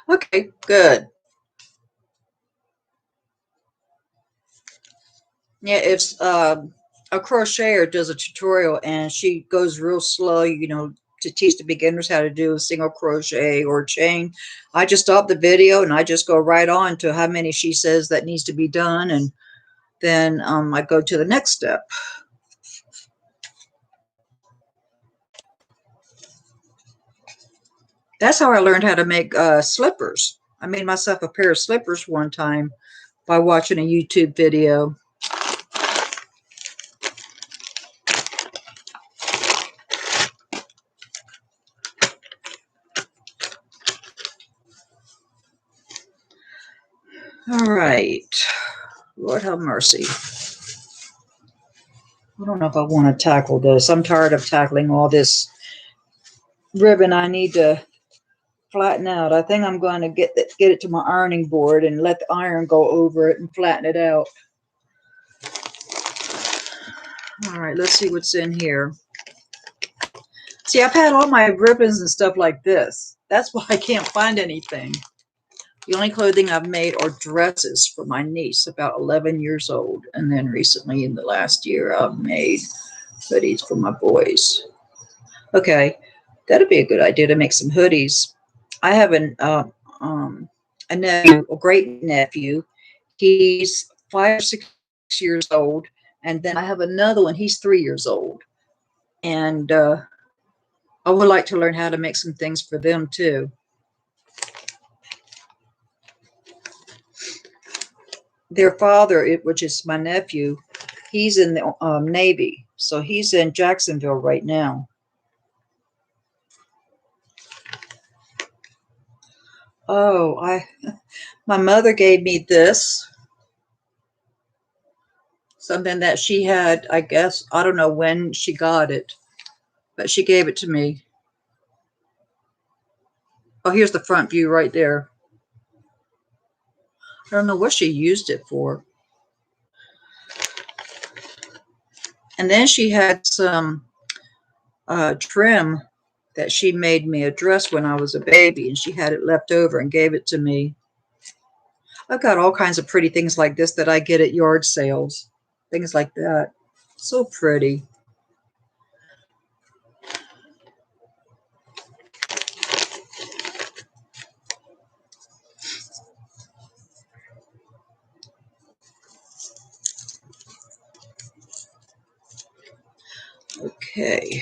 S1: Okay, good. Yeah, if a crocheter does a tutorial and she goes real slow, you know, to teach the beginners how to do a single crochet or chain, I just stop the video and I just go right on to how many she says that needs to be done, and then I go to the next step. That's how I learned how to make slippers. I made myself a pair of slippers one time by watching a YouTube video. All right. Lord have mercy. I don't know if I want to tackle this. I'm tired of tackling all this ribbon I need to flatten out. I think I'm going to get it to my ironing board and let the iron go over it and flatten it out. All right, let's see what's in here. See, I've had all my ribbons and stuff like this. That's why I can't find anything. The only clothing I've made are dresses for my niece, about 11 years old. And then recently, in the last year, I've made hoodies for my boys. Okay, that'd be a good idea to make some hoodies. I have a nephew, a great nephew. He's 5 or 6 years old. And then I have another one. He's 3 years old. And I would like to learn how to make some things for them too. Their father, which is my nephew, he's in the Navy. So he's in Jacksonville right now. Oh, my mother gave me this. Something that she had, I guess, I don't know when she got it, but she gave it to me. Oh, here's the front view right there. I don't know what she used it for. And then she had some trim that she made me a dress when I was a baby, and she had it left over and gave it to me. I've got all kinds of pretty things like this that I get at yard sales, things like that. So pretty. Okay.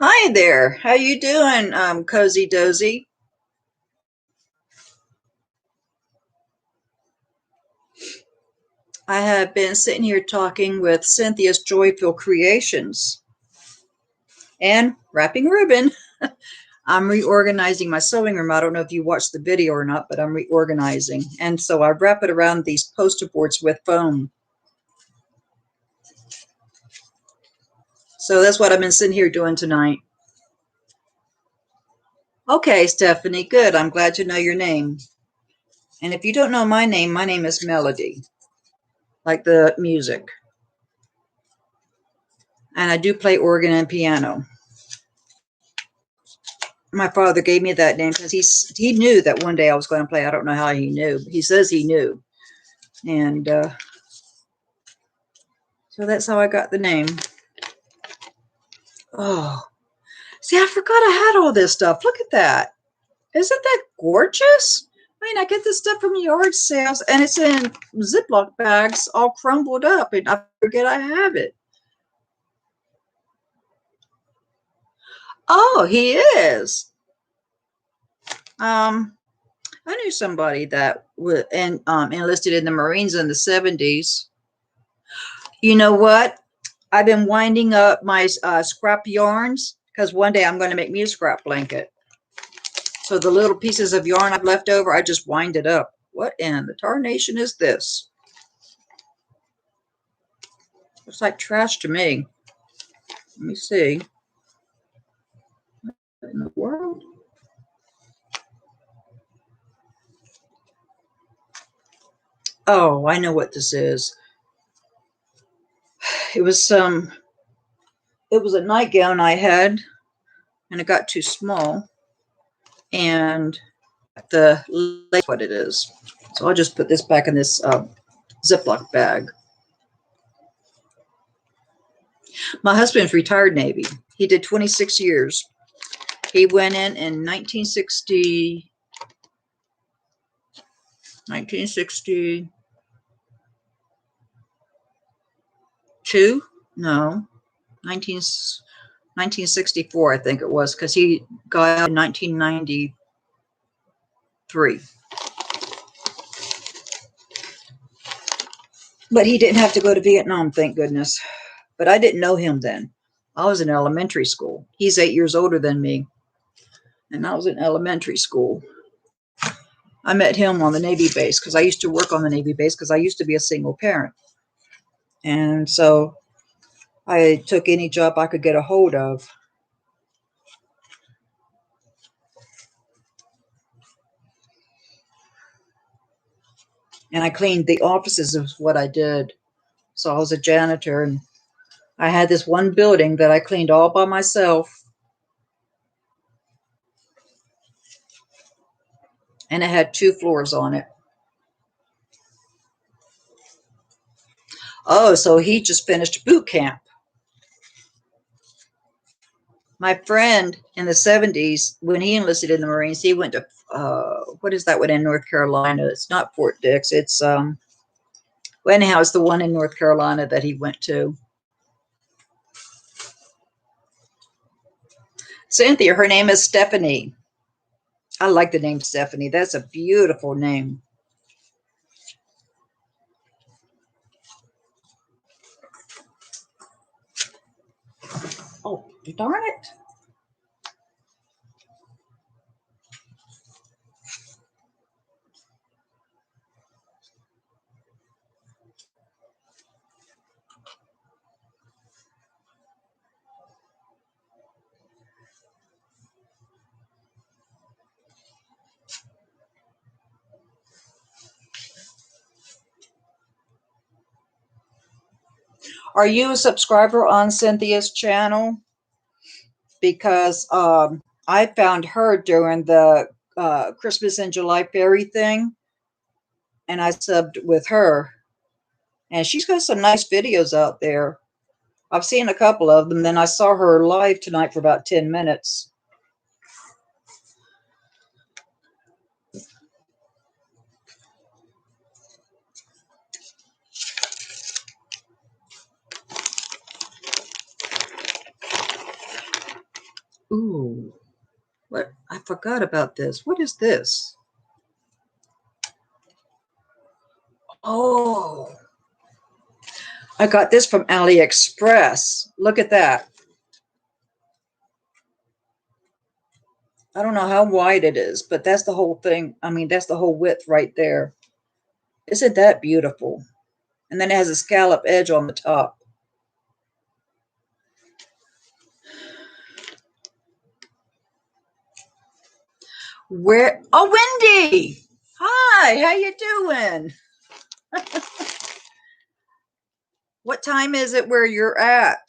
S1: Hi there. How you doing, Cozy Dozy? I have been sitting here talking with Cynthia's Joyful Creations and wrapping ribbon. I'm reorganizing my sewing room. I don't know if you watched the video or not, but I'm reorganizing. And so I wrap it around these poster boards with foam. So that's what I've been sitting here doing tonight. Okay, Stephanie, good. I'm glad to know your name. And if you don't know my name is Melody, like the music. And I do play organ and piano. My father gave me that name because he knew that one day I was going to play. I don't know how he knew. He says he knew. And so that's how I got the name. Oh, see, I forgot I had all this stuff. Look at that. Isn't that gorgeous? I mean, I get this stuff from yard sales and it's in Ziploc bags all crumbled up and I forget I have it. Oh, he is. Um, I knew somebody that enlisted in the Marines in the 70s. You know what? I've been winding up my scrap yarns because one day I'm going to make me a scrap blanket. So the little pieces of yarn I've left over, I just wind it up. What in the tarnation is this? Looks like trash to me. Let me see. What in the world? Oh, I know what this is. It was it was a nightgown I had and it got too small and the lace what it is. So I'll just put this back in this Ziploc bag. My husband's retired Navy. He did 26 years. He went in 1962. No, 19, 1964, I think it was, because he got out in 1993. But he didn't have to go to Vietnam, thank goodness. But I didn't know him then. I was in elementary school. He's 8 years older than me, and I was in elementary school. I met him on the Navy base because I used to work on the Navy base because I used to be a single parent. And so I took any job I could get a hold of. And I cleaned the offices is what I did. So I was a janitor and I had this one building that I cleaned all by myself. And it had 2 floors on it. Oh, so he just finished boot camp. My friend in the 70s, when he enlisted in the Marines, he went to, what is that one in North Carolina? It's not Fort Dix. It's, well, anyhow, it's the one in North Carolina that he went to. Cynthia, her name is Stephanie. I like the name Stephanie. That's a beautiful name. Oh, darn it. Are you a subscriber on Cynthia's channel? Because I found her during the Christmas in July fairy thing, and I subbed with her. And she's got some nice videos out there. I've seen a couple of them. Then I saw her live tonight for about 10 minutes. Ooh, what? I forgot about this. What is this? Oh, I got this from AliExpress. Look at that. I don't know how wide it is, but that's the whole thing. I mean, that's the whole width right there. Isn't that beautiful? And then it has a scallop edge on the top. Where? Oh, Wendy. Hi, how you doing? What time is it where you're at?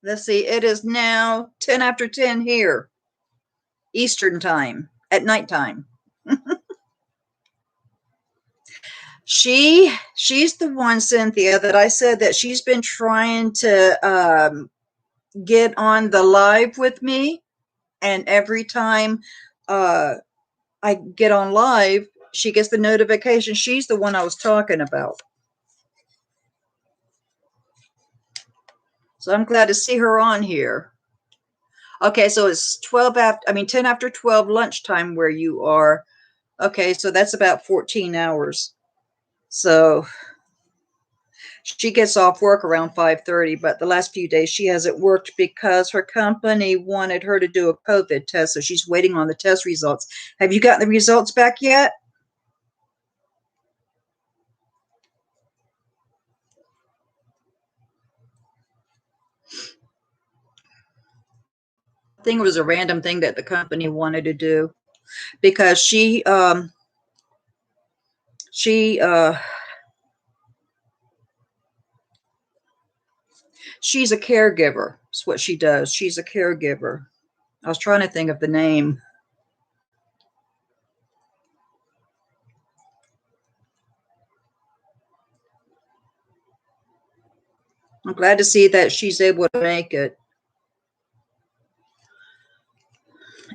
S1: Let's see. It is now 10 after 10 here, Eastern time, at nighttime. She's the one, Cynthia, that I said that she's been trying to get on the live with me, and every time uh, I get on live, she gets the notification. She's the one I was talking about. So I'm glad to see her on here. Okay, so it's 10 after 12 lunchtime where you are. Okay, so that's about 14 hours. So she gets off work around 5:30, but the last few days she hasn't worked because her company wanted her to do a COVID test, so she's waiting on the test results. Have you gotten the results back yet? I think it was a random thing that the company wanted to do because she she's a caregiver. That's what she does. She's a caregiver. I was trying to think of the name. I'm glad to see that she's able to make it.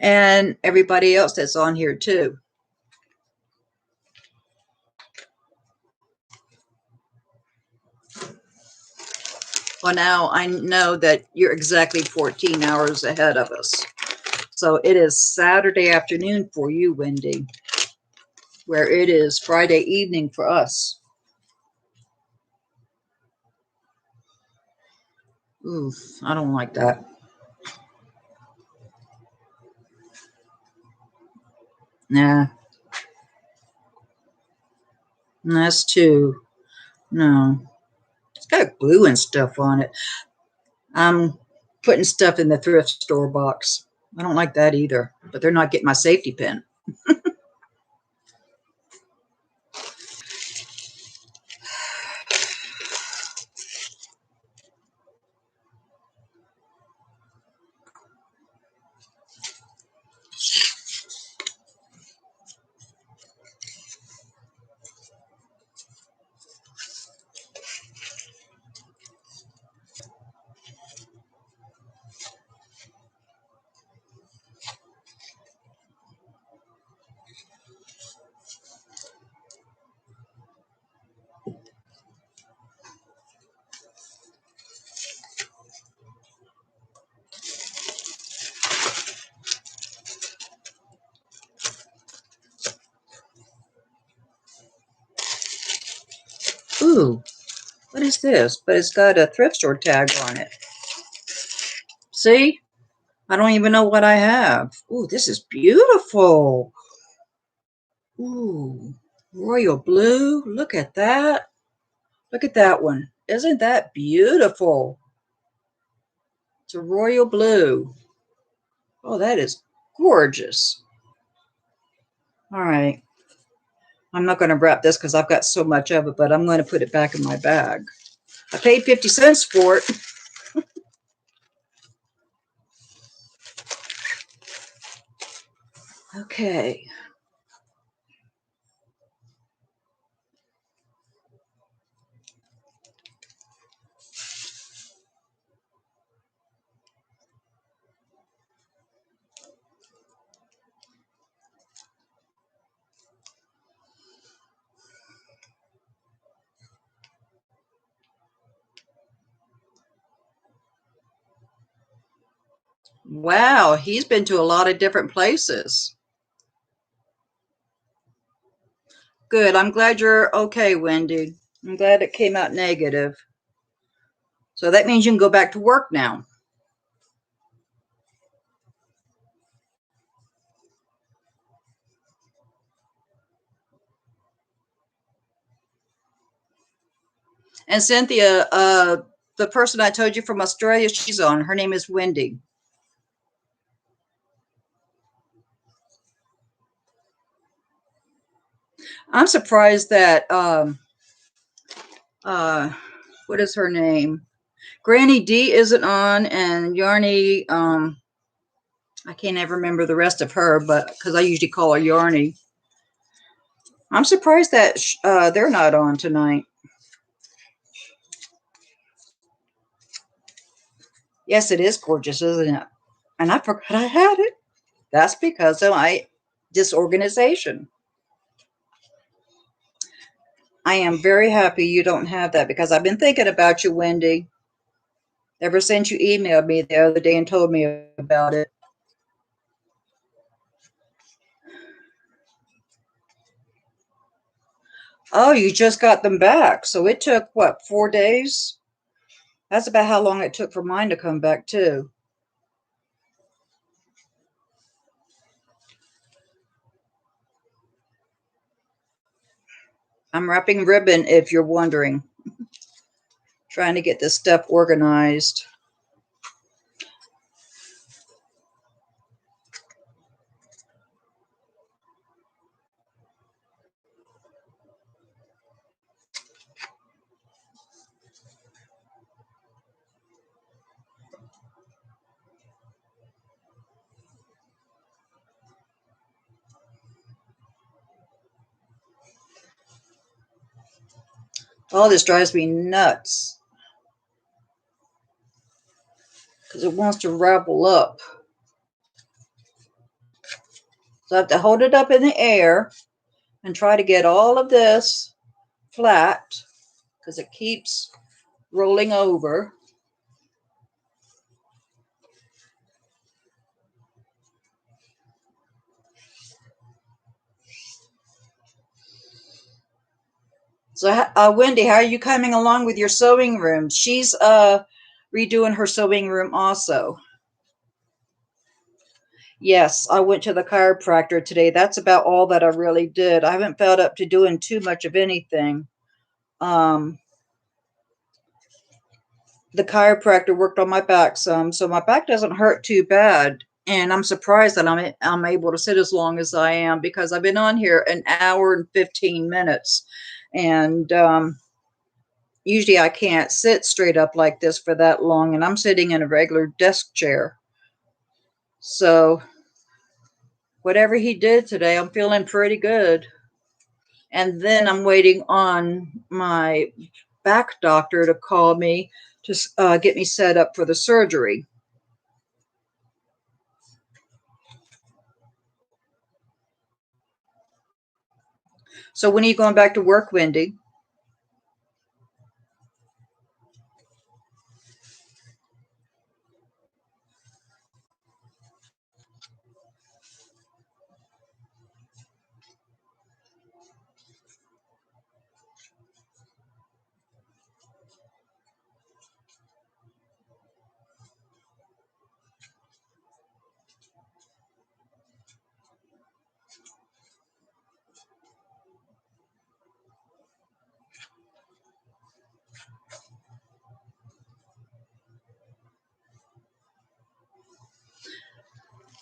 S1: And everybody else that's on here too. Well, now I know that you're exactly 14 hours ahead of us. So it is Saturday afternoon for you, Wendy, where it is Friday evening for us. Oof, I don't like that. Nah, that's too. No, it's got glue and stuff on it. I'm putting stuff in the thrift store box. I don't like that either, but they're not getting my safety pin. Ooh, what is this? But it's got a thrift store tag on it. See? I don't even know what I have. Ooh, this is beautiful. Ooh, royal blue. Look at that. Look at that one. Isn't that beautiful? It's a royal blue. Oh, that is gorgeous. All right. I'm not going to wrap this because I've got so much of it, but I'm going to put it back in my bag. I paid 50 cents for it. Okay. Wow, he's been to a lot of different places. Good. I'm glad you're okay, Wendy. I'm glad it came out negative. So that means you can go back to work now. And Cynthia, the person I told you from Australia, she's on. Her name is Wendy. I'm surprised that uh what is her name? Granny D isn't on, and Yarny, I can't ever remember the rest of her, but because I usually call her Yarny. I'm surprised that they're not on tonight. Yes, it is gorgeous, isn't it? And I forgot I had it. That's because of my disorganization. I am very happy you don't have that because I've been thinking about you, Wendy, ever since you emailed me the other day and told me about it. Oh, you just got them back. So it took, what, 4 days? That's about how long it took for mine to come back, too. I'm wrapping ribbon, if you're wondering. Trying to get this stuff organized. All this drives me nuts because it wants to ravel up. So I have to hold it up in the air and try to get all of this flat because it keeps rolling over. So, Wendy, how are you coming along with your sewing room? She's redoing her sewing room also. Yes, I went to the chiropractor today. That's about all that I really did. I haven't felt up to doing too much of anything. Um, the chiropractor worked on my back some, so my back doesn't hurt too bad. And I'm surprised that I'm able to sit as long as I am because I've been on here an hour and 15 minutes. And usually I can't sit straight up like this for that long, and I'm sitting in a regular desk chair. So whatever he did today, I'm feeling pretty good. And then I'm waiting on my back doctor to call me to get me set up for the surgery. So when are you going back to work, Wendy?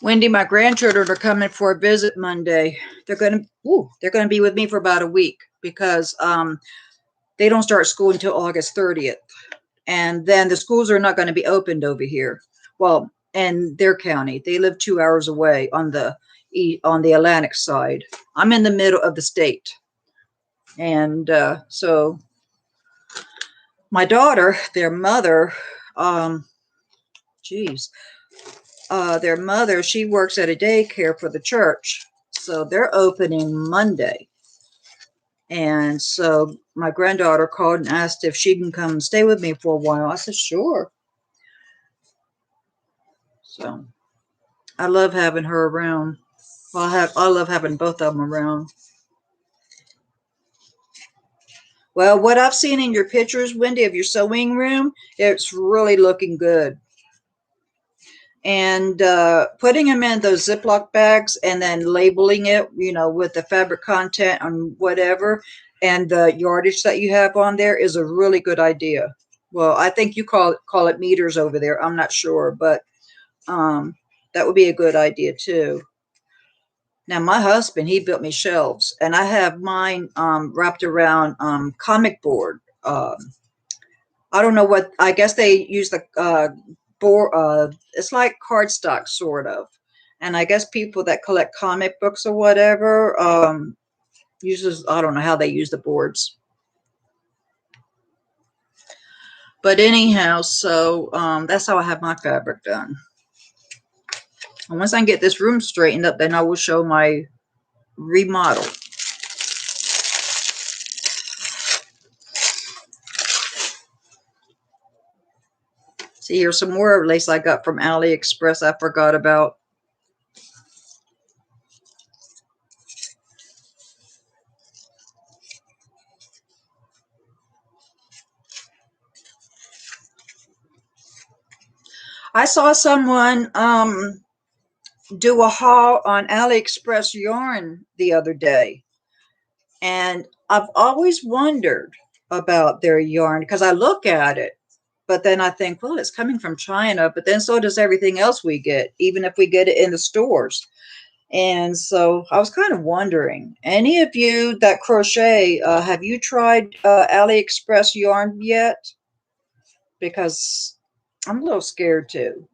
S1: Wendy, my grandchildren are coming for a visit Monday. They're gonna be with me for about a week because they don't start school until August 30th, and then the schools are not going to be opened over here. Well, in their county, they live 2 hours away on the Atlantic side. I'm in the middle of the state, and so my daughter, their mother, um, geez, their mother, she works at a daycare for the church. So they're opening Monday. And so my granddaughter called and asked if she can come stay with me for a while. I said, sure. So I love having her around. Well, I love having both of them around. Well, what I've seen in your pictures, Wendy, of your sewing room, it's really looking good. And putting them in those Ziploc bags and then labeling it, with the fabric content and whatever, and the yardage that you have on there is a really good idea. Well, I think you call it meters over there. I'm not sure, but that would be a good idea too. Now, my husband, he built me shelves, and I have mine wrapped around comic board. I don't know what, I guess they use the board, it's like cardstock, sort of. And I guess people that collect comic books or whatever uses, I don't know how they use the boards. But anyhow, so that's how I have my fabric done. And once I get this room straightened up, then I will show my remodel. See, here's some more lace I got from AliExpress I forgot about. I saw someone do a haul on AliExpress yarn the other day. And I've always wondered about their yarn because I look at it, but then I think, well, it's coming from China, but then so does everything else we get, even if we get it in the stores. And so I was kind of wondering, any of you that crochet, have you tried AliExpress yarn yet? Because I'm a little scared too.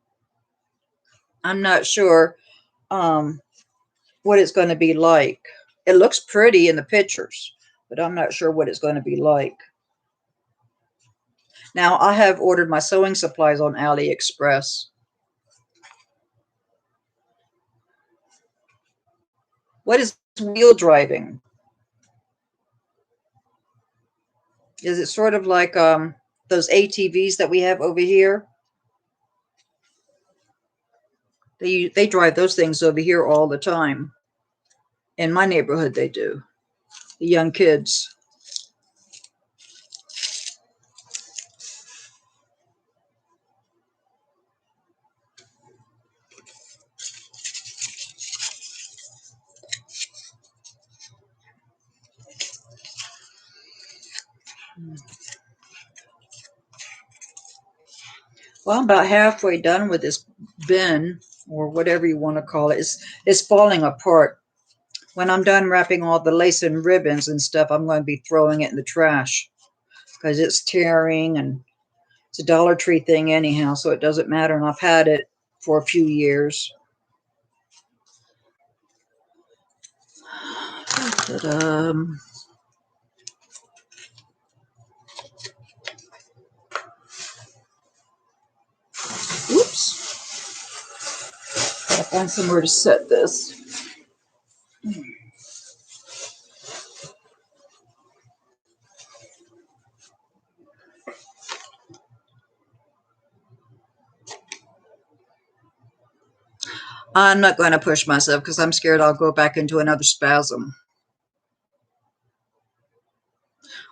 S1: I'm not sure um, what it's going to be like. It looks pretty in the pictures, but I'm not sure what it's going to be like. Now, I have ordered my sewing supplies on AliExpress. What is wheel driving? Is it sort of like those ATVs that we have over here? They drive those things over here all the time. In my neighborhood, they do. The young kids. Well, I'm about halfway done with this bin, or whatever you want to call it. It's falling apart. When I'm done wrapping all the lace and ribbons and stuff, I'm going to be throwing it in the trash because it's tearing, and it's a Dollar Tree thing anyhow, so it doesn't matter. And I've had it for a few years. But, oops. Gotta find somewhere to set this. I'm not going to push myself because I'm scared I'll go back into another spasm.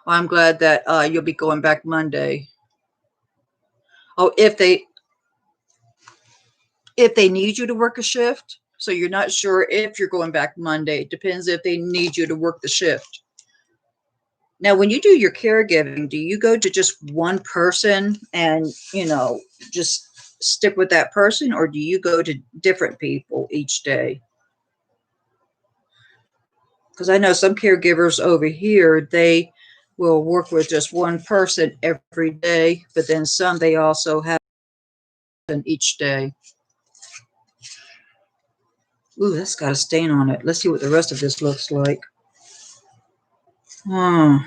S1: Well, I'm glad that you'll be going back Monday. Oh, if they need you to work a shift, so you're not sure if you're going back Monday. It depends if they need you to work the shift. Now, when you do your caregiving, do you go to just one person and, just stick with that person, or do you go to different people each day? Because I know some caregivers over here, they will work with just one person every day, but then some, they also have each day. Ooh, that's got a stain on it. Let's see what the rest of this looks like. Oh,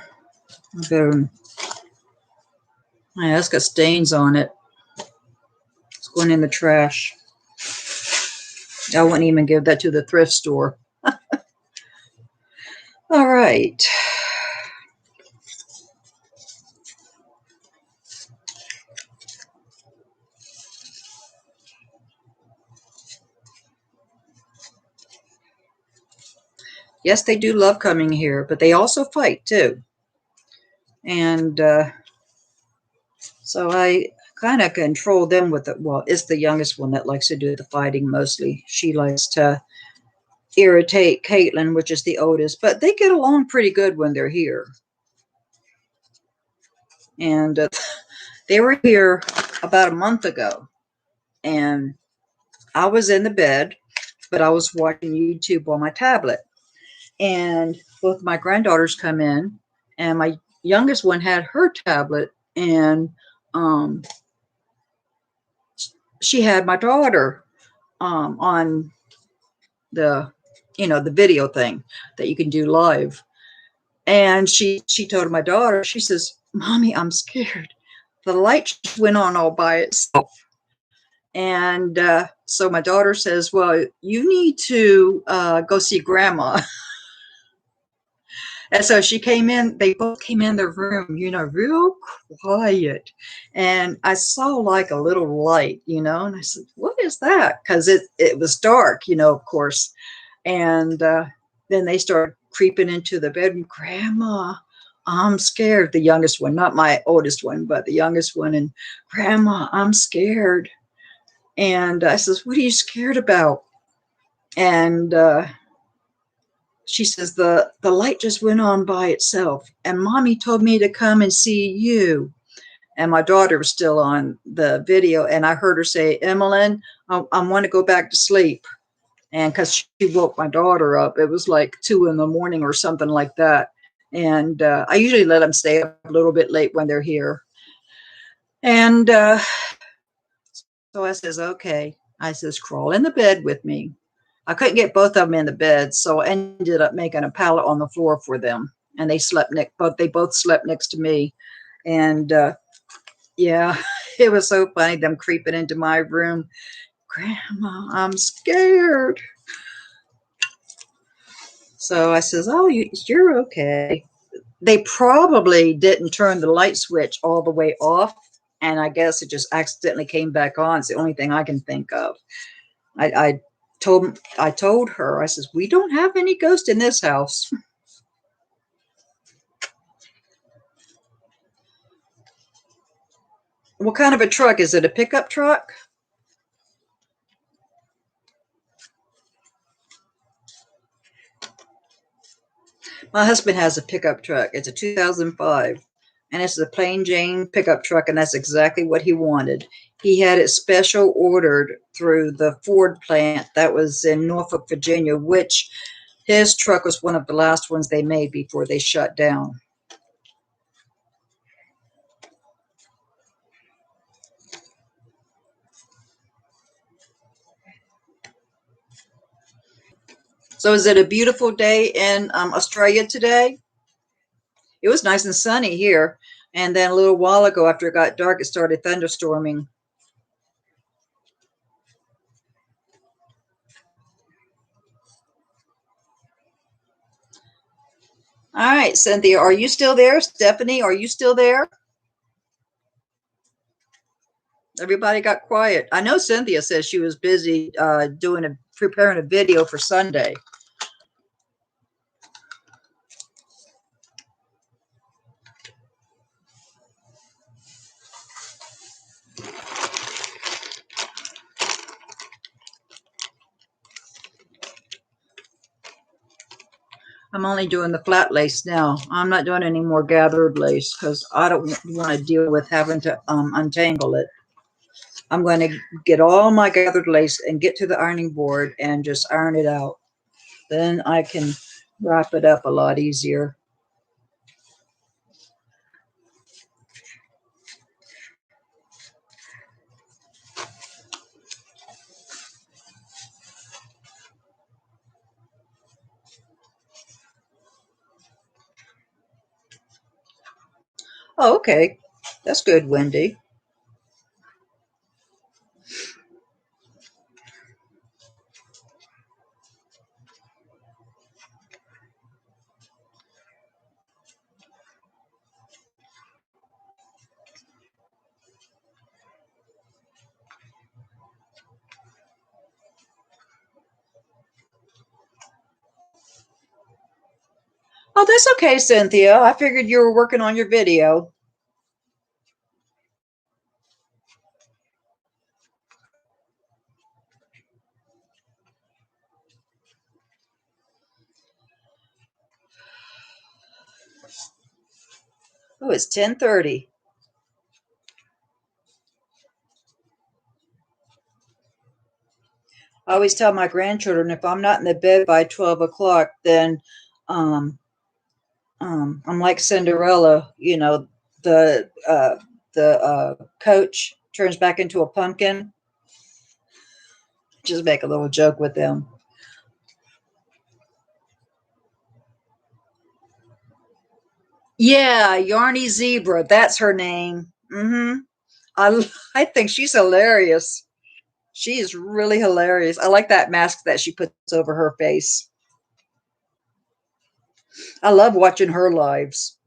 S1: yeah, that's got stains on it. It's going in the trash. I wouldn't even give that to the thrift store. All right. Yes, they do love coming here, but they also fight too. And so I kind of control them with it. Well, it's the youngest one that likes to do the fighting mostly. She likes to irritate Caitlin, which is the oldest, but they get along pretty good when they're here. And they were here about a month ago, and I was in the bed, but I was watching YouTube on my tablet, and both my granddaughters come in, and my youngest one had her tablet, and um, she had my daughter on the, the video thing that you can do live. And she told my daughter, she says, "Mommy, I'm scared. The light just went on all by itself." And so my daughter says, "Well, you need to go see grandma." And so she came in, they both came in their room, real quiet. And I saw like a little light, and I said, "What is that?" Because it was dark, of course. And then they started creeping into the bed. And, "Grandma, I'm scared." The youngest one, not my oldest one, but the youngest one. And, "Grandma, I'm scared." And I says, "What are you scared about?" And she says, the light just went on by itself, and Mommy told me to come and see you. And my daughter was still on the video, and I heard her say, "Emmeline, I want to go back to sleep." And because she woke my daughter up, it was like 2 in the morning or something like that. And I usually let them stay up a little bit late when they're here. And so I says, "Okay." I says, "Crawl in the bed with me." I couldn't get both of them in the bed, so I ended up making a pallet on the floor for them, and they slept next. But they both slept next to me, and yeah, it was so funny them creeping into my room. "Grandma, I'm scared." So I says, "Oh, you're okay." They probably didn't turn the light switch all the way off, and I guess it just accidentally came back on. It's the only thing I can think of. I told her, I says, "We don't have any ghosts in this house." What kind of a truck is it? A pickup truck? My husband has a pickup truck. It's a 2005, and it's a plain Jane pickup truck, and that's exactly what he wanted. He had it special ordered through the Ford plant that was in Norfolk, Virginia, which his truck was one of the last ones they made before they shut down. So is it a beautiful day in Australia today? It was nice and sunny here. And then a little while ago, after it got dark, it started thunderstorming. All right, Cynthia, are you still there? Stephanie, are you still there? Everybody got quiet. I know Cynthia says she was busy preparing a video for Sunday. I'm only doing the flat lace now. I'm not doing any more gathered lace because I don't want to deal with having to untangle it. I'm going to get all my gathered lace and get to the ironing board and just iron it out. Then I can wrap it up a lot easier. Oh, okay. That's good, Wendy. Oh, that's okay, Cynthia. I figured you were working on your video. Oh, it's 10:30. I always tell my grandchildren if I'm not in the bed by 12 o'clock, then um, I'm like Cinderella, you know, the coach turns back into a pumpkin. Just make a little joke with them. Yeah, Yarny Zebra, that's her name. I think she's hilarious. She is really hilarious. I like that mask that she puts over her face. I love watching her lives,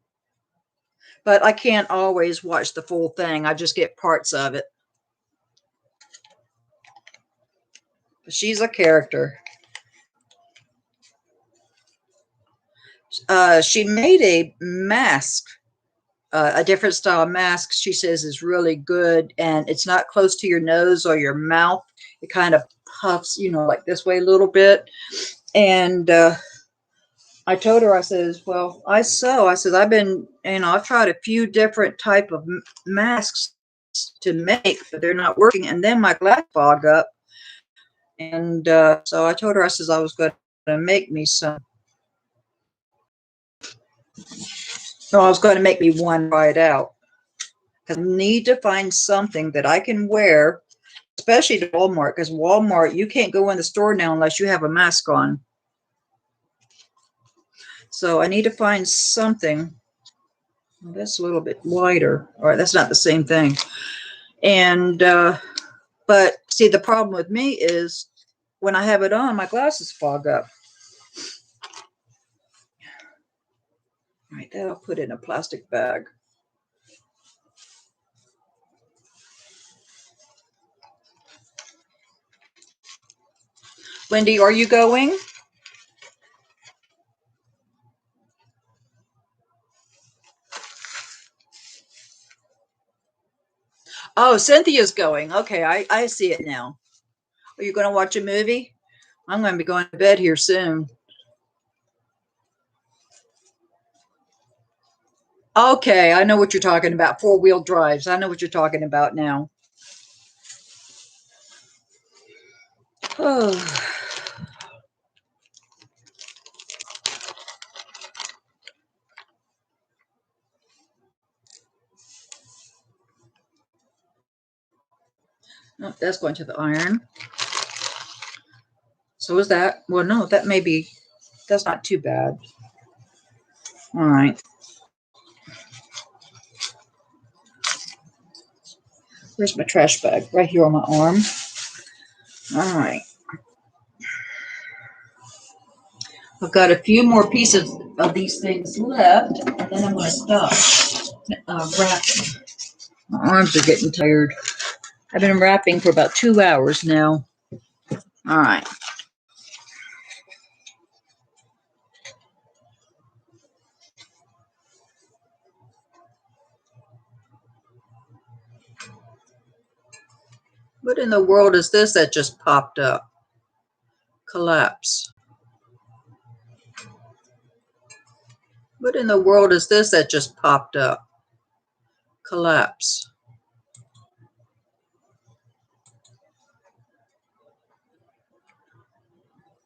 S1: but I can't always watch the full thing. I just get parts of it. She's a character. She made a mask, a different style mask. She says is really good, and it's not close to your nose or your mouth. It kind of puffs, you know, like this way a little bit. And I told her, I says, well, I said, I've been, you know, I've tried a few different type of masks to make, but they're not working. And then my glass fogged up. And so I told her, I says, I was going to make me some. No, I was going to make me one right out. Because I need to find something that I can wear, especially to Walmart, because Walmart, you can't go in the store now unless you have a mask on. So I need to find something. Well, that's a little bit wider. All right, that's not the same thing. And, but see, the problem with me is when I have it on, my glasses fog up. All right, that I'll put in a plastic bag. Wendy, are you going? Oh, Cynthia's going. Okay, I see it now. Are you going to watch a movie? I'm going to be going to bed here soon. Okay, I know what you're talking about. Four-wheel drives. I know what you're talking about now. Oh, oh, that's going to the iron. So is that? Well, no, that may be, that's not too bad. All right. Where's my trash bag? Right here on my arm. All right. I've got a few more pieces of these things left, and then I'm going to stop wrapping. My arms are getting tired. I've been wrapping for about 2 hours now. All right. What in the world is this that just popped up? Collapse. What in the world is this that just popped up? Collapse.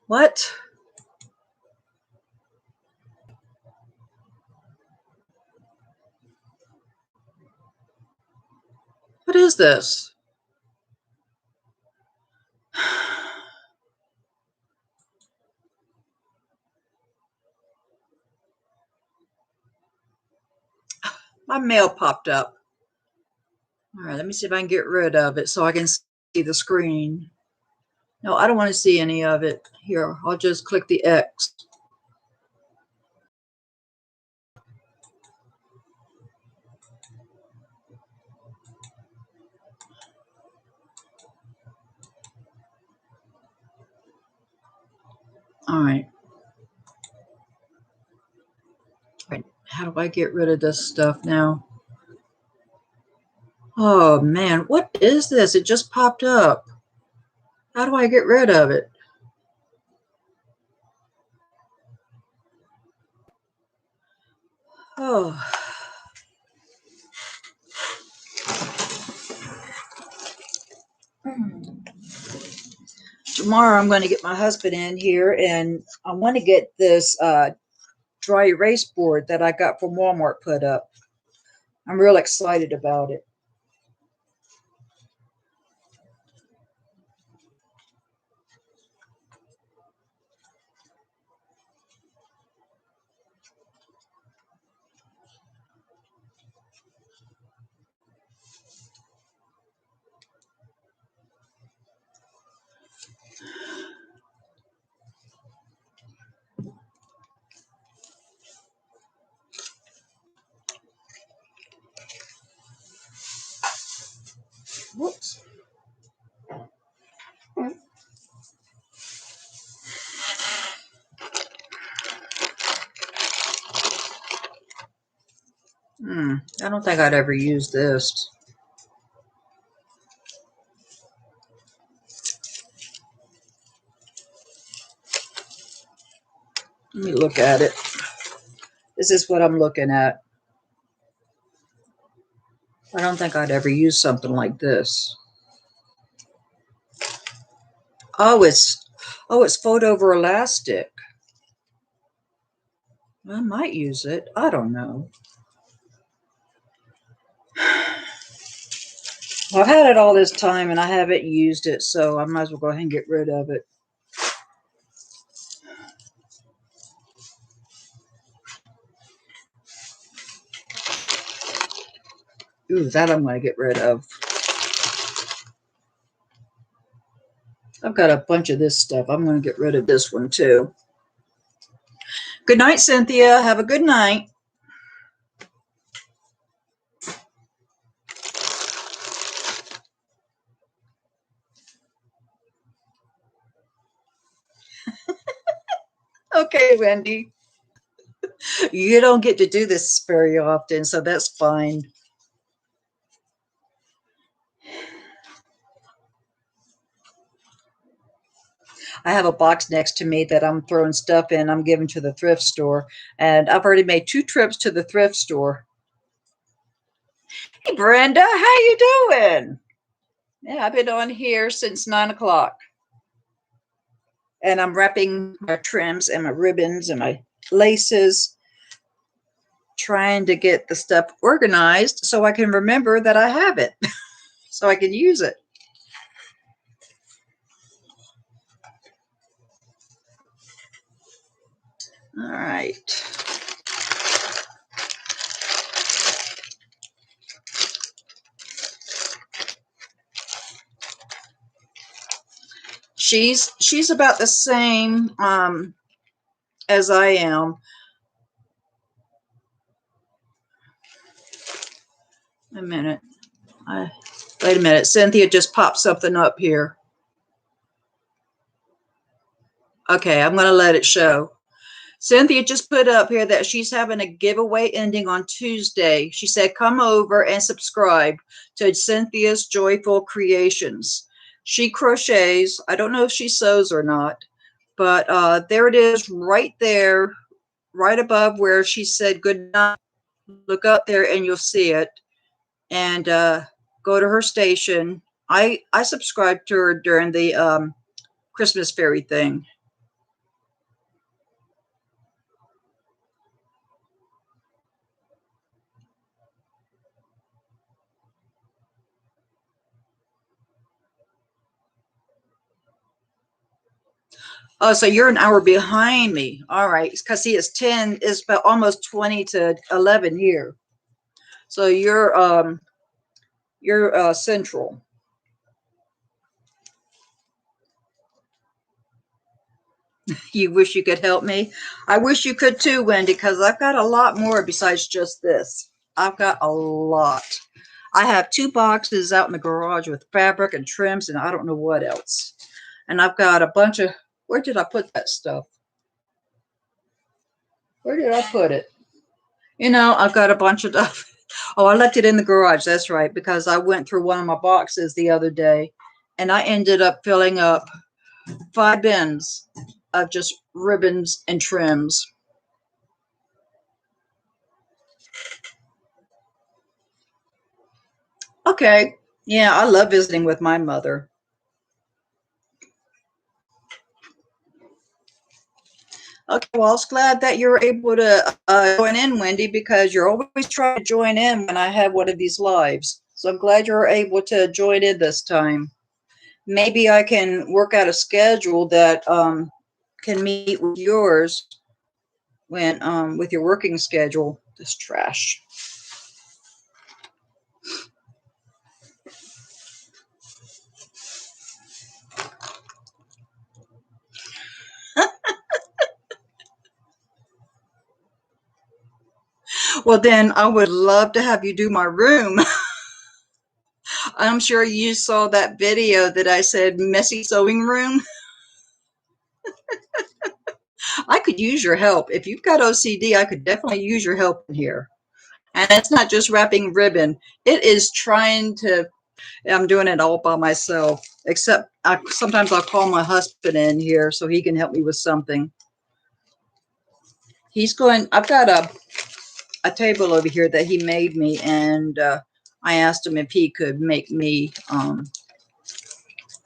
S1: What? What is this? My mail popped up. All right, let me see if I can get rid of it so I can see the screen. No, I don't want to see any of it. Here, I'll just click the X. All right. Right. How do I get rid of this stuff now? Oh man, what is this? It just popped up. How do I get rid of it? Oh, tomorrow I'm going to get my husband in here, and I want to get this dry erase board that I got from Walmart put up. I'm real excited about it. Whoops. I don't think I'd ever use this. Let me look at it. This is what I'm looking at. I don't think I'd ever use something like this. Oh, it's fold over elastic. I might use it. I don't know. Well, I've had it all this time and I haven't used it, so I might as well go ahead and get rid of it. Ooh, that I'm going to get rid of. I've got a bunch of this stuff. I'm going to get rid of this one too. Good night, Cynthia. Have a good night. Okay, Wendy. You don't get to do this very often, so that's fine. I have a box next to me that I'm throwing stuff in. I'm giving to the thrift store, and I've already made 2 trips to the thrift store. Hey, Brenda, how you doing? Yeah, I've been on here since 9 o'clock, and I'm wrapping my trims and my ribbons and my laces, trying to get the stuff organized so I can remember that I have it, so I can use it. All right. She's about the same as I am. A minute. Wait a minute. Cynthia just popped something up here. Okay, I'm going to let it show. Cynthia just put up here that she's having a giveaway ending on Tuesday. She said, come over and subscribe to Cynthia's Joyful Creations. She crochets. I don't know if she sews or not, but there it is right there, right above where she said good night. Look up there and you'll see it. And go to her station. I subscribed to her during the Christmas fairy thing. Oh, so you're an hour behind me. All right, because see, it's 10, it's about almost 20 to 11 here. So you're central. You wish you could help me? I wish you could too, Wendy, because I've got a lot more besides just this. I've got a lot. I have 2 boxes out in the garage with fabric and trims and I don't know what else. And I've got a bunch of, where did I put that stuff? Where did I put it? You know, I've got a bunch of stuff. Oh, I left it in the garage. That's right, because I went through one of my boxes the other day and I ended up filling up 5 bins of just ribbons and trims. Okay. Yeah, I love visiting with my mother. Okay, well, I was glad that you were able to join in, Wendy, because you're always trying to join in when I have one of these lives. So I'm glad you were able to join in this time. Maybe I can work out a schedule that can meet with yours when with your working schedule. This trash. Well, then I would love to have you do my room. I'm sure you saw that video that I said messy sewing room. I could use your help. If you've got OCD, I could definitely use your help in here. And it's not just wrapping ribbon. It is trying to, I'm doing it all by myself, except sometimes I'll call my husband in here so he can help me with something. I've got a table over here that he made me, and I asked him if he could make me an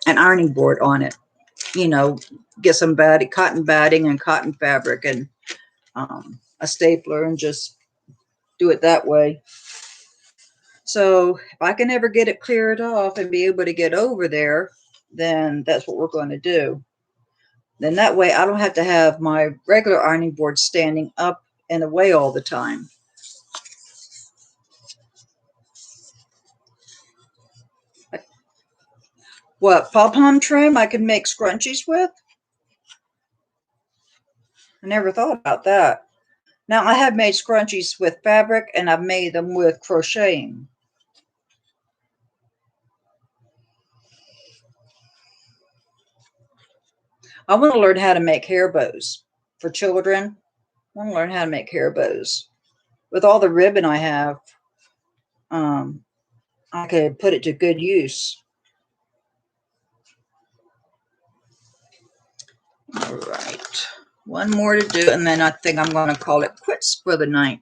S1: ironing board on it. You know, get some cotton batting and cotton fabric and a stapler and just do it that way. So if I can ever get it cleared off and be able to get over there, then that's what we're going to do. Then that way I don't have to have my regular ironing board standing up in the way all the time. What, pom-pom trim I can make scrunchies with? I never thought about that. Now I have made scrunchies with fabric and I've made them with crocheting. I want to learn how to make hair bows for children. I want to learn how to make hair bows. With all the ribbon I have, um, I could put it to good use. All right. One more to do, and then I think I'm going to call it quits for the night.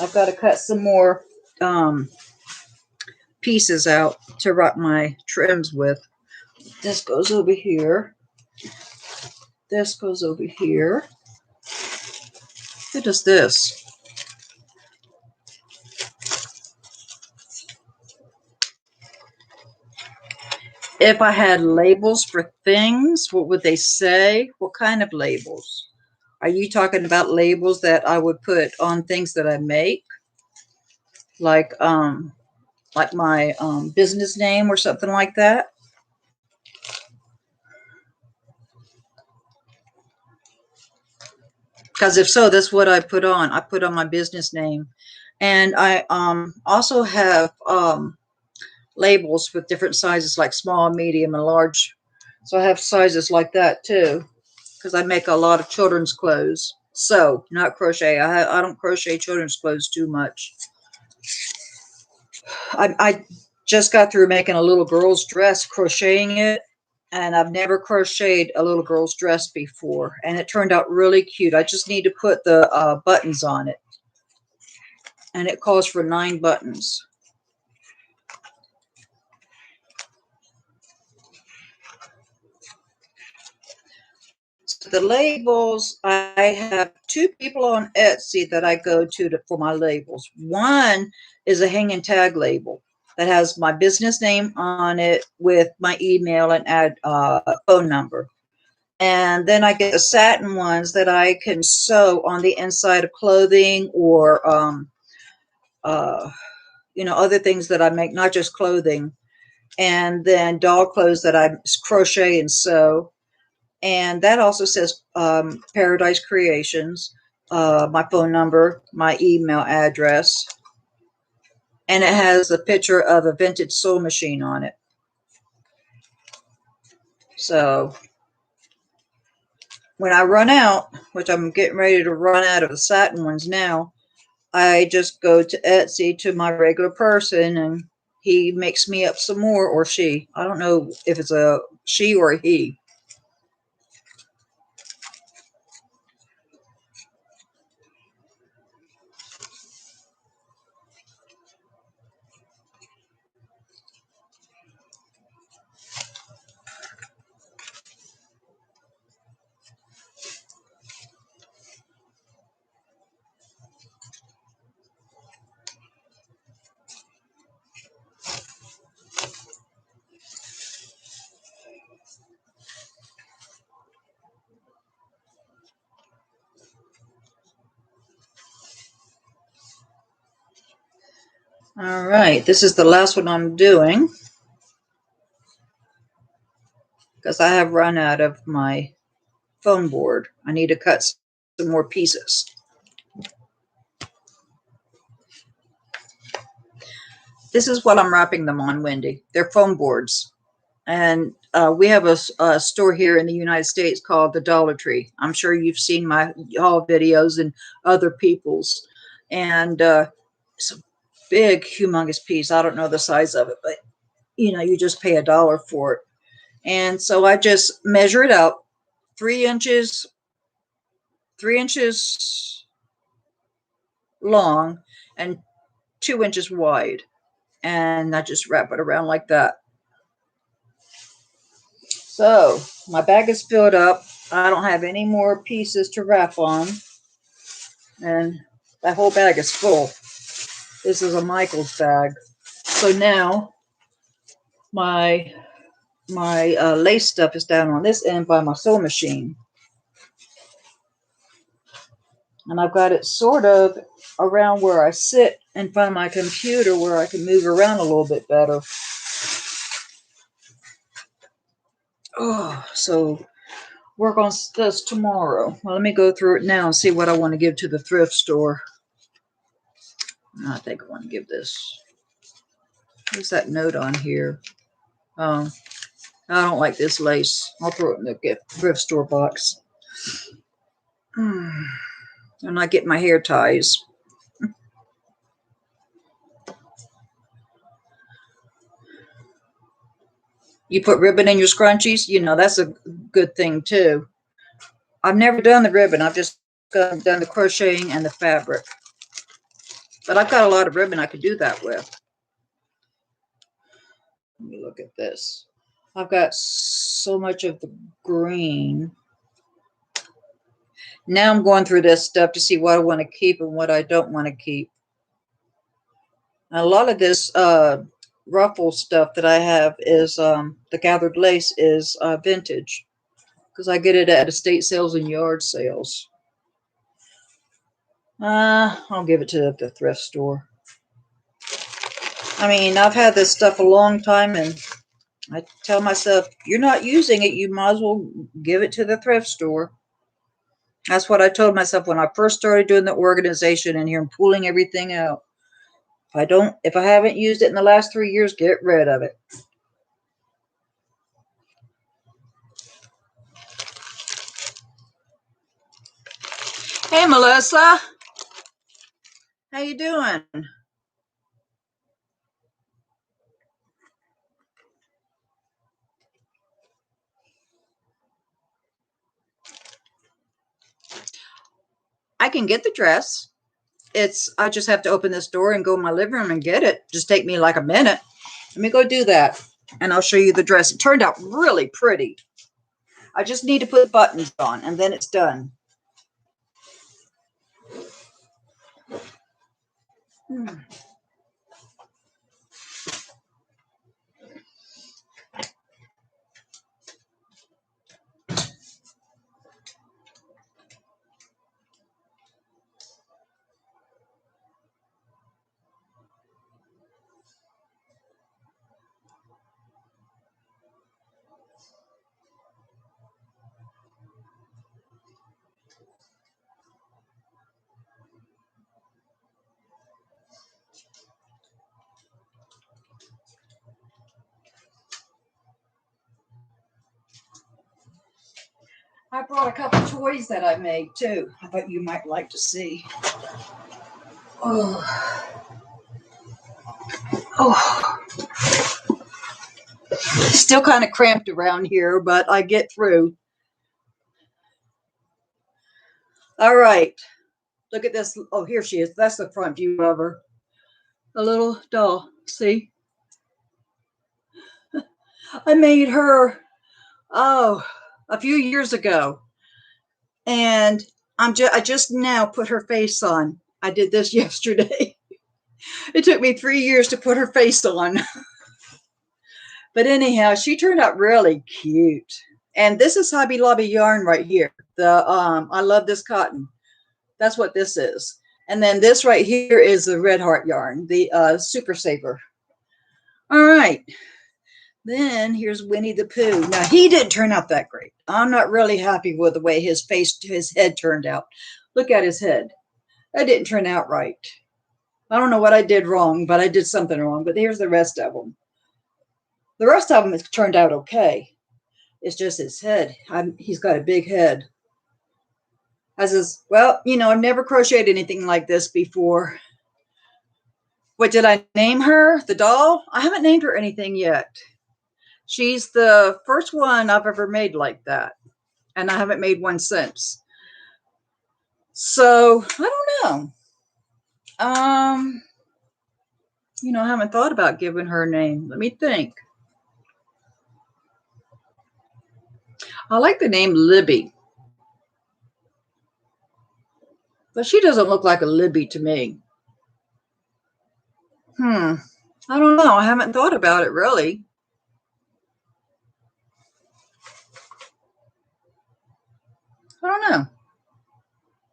S1: I've got to cut some more pieces out to wrap my trims with. This goes over here. This goes over here. What is this? If I had labels for things, what would they say? What kind of labels? Are you talking about labels that I would put on things that I make? Like my business name or something like that? Because if so, that's what I put on. I put on my business name. And I also have labels with different sizes like small, medium, and large. So I have sizes like that too, because I make a lot of children's clothes. So, not crochet. I don't crochet children's clothes too much. I just got through making a little girl's dress, crocheting it, and I've never crocheted a little girl's dress before, and it turned out really cute. I just need to put the buttons on it, and it calls for 9 buttons. So the labels, I have 2 people on Etsy that I go to for my labels. One is a hang and tag label that has my business name on it with my email and phone number. And then I get the satin ones that I can sew on the inside of clothing or, other things that I make, not just clothing. And then doll clothes that I crochet and sew. And that also says Paradise Creations, my phone number, my email address. And it has a picture of a vintage sewing machine on it. So when I run out, which I'm getting ready to run out of the satin ones now, I just go to Etsy to my regular person and he makes me up some more, or she. I don't know if it's a she or a he. All right, this is the last one I'm doing because I have run out of my foam board. I need to cut some more pieces. This is what I'm wrapping them on, Wendy. They're foam boards. And we have a store here in the United States called the Dollar Tree. I'm sure you've seen my haul videos and other people's. And it's a big, humongous piece. I don't know the size of it, but you know, you just pay $1 for it. And so I just measure it out 3 inches, 3 inches long and 2 inches wide. And I just wrap it around like that. So my bag is filled up. I don't have any more pieces to wrap on. And that whole bag is full. This is a Michael's bag. So now my lace stuff is down on this end by my sewing machine. And I've got it sort of around where I sit in front of my computer where I can move around a little bit better. Oh, so work on this tomorrow. Well, let me go through it now and see what I want to give to the thrift store. I think I want to give this. What's that note on here? I don't like this lace. I'll throw it in the thrift store box. I'm not getting my hair ties. You put ribbon in your scrunchies? You know, that's a good thing too. I've never done the ribbon. I've just done the crocheting and the fabric. But I've got a lot of ribbon I could do that with. Let me look at this. I've got so much of the green. Now I'm going through this stuff to see what I want to keep and what I don't want to keep. A lot of this ruffle stuff that I have is the gathered lace is vintage because I get it at estate sales and yard sales. I'll give it to the thrift store. I mean, I've had this stuff a long time and I tell myself, you're not using it, you might as well give it to the thrift store. That's what I told myself when I first started doing the organization in here and pulling everything out. If I haven't used it in the last 3 years, get rid of it. Hey, Melissa. How you doing? I can get the dress. I just have to open this door and go in my living room and get it. Just take me like a minute. Let me go do that. And I'll show you the dress. It turned out really pretty. I just need to put buttons on and then it's done. I brought a couple toys that I made too. I thought you might like to see. Oh. Still kind of cramped around here, but I get through. All right. Look at this. Oh, here she is. That's the front view of her. A little doll. See? I made her, a few years ago. And I just now put her face on. I did this yesterday. It took me 3 years to put her face on. But anyhow, she turned out really cute. And this is Hobby Lobby yarn right here. I love this cotton. That's what this is. And then this right here is the Red Heart yarn, the Super Saver. All right. Then here's Winnie the Pooh. Now, he didn't turn out that great. I'm not really happy with the way his head turned out. Look at his head. That didn't turn out right. I don't know what I did wrong, but I did something wrong. But here's the rest of them. The rest of them has turned out okay. It's just his head. He's got a big head. I says, well, I've never crocheted anything like this before. What did I name her? The doll? I haven't named her anything yet. She's the first one I've ever made like that. And I haven't made one since. So, I don't know. I haven't thought about giving her a name. Let me think. I like the name Libby. But she doesn't look like a Libby to me. I don't know. I haven't thought about it really. I don't know.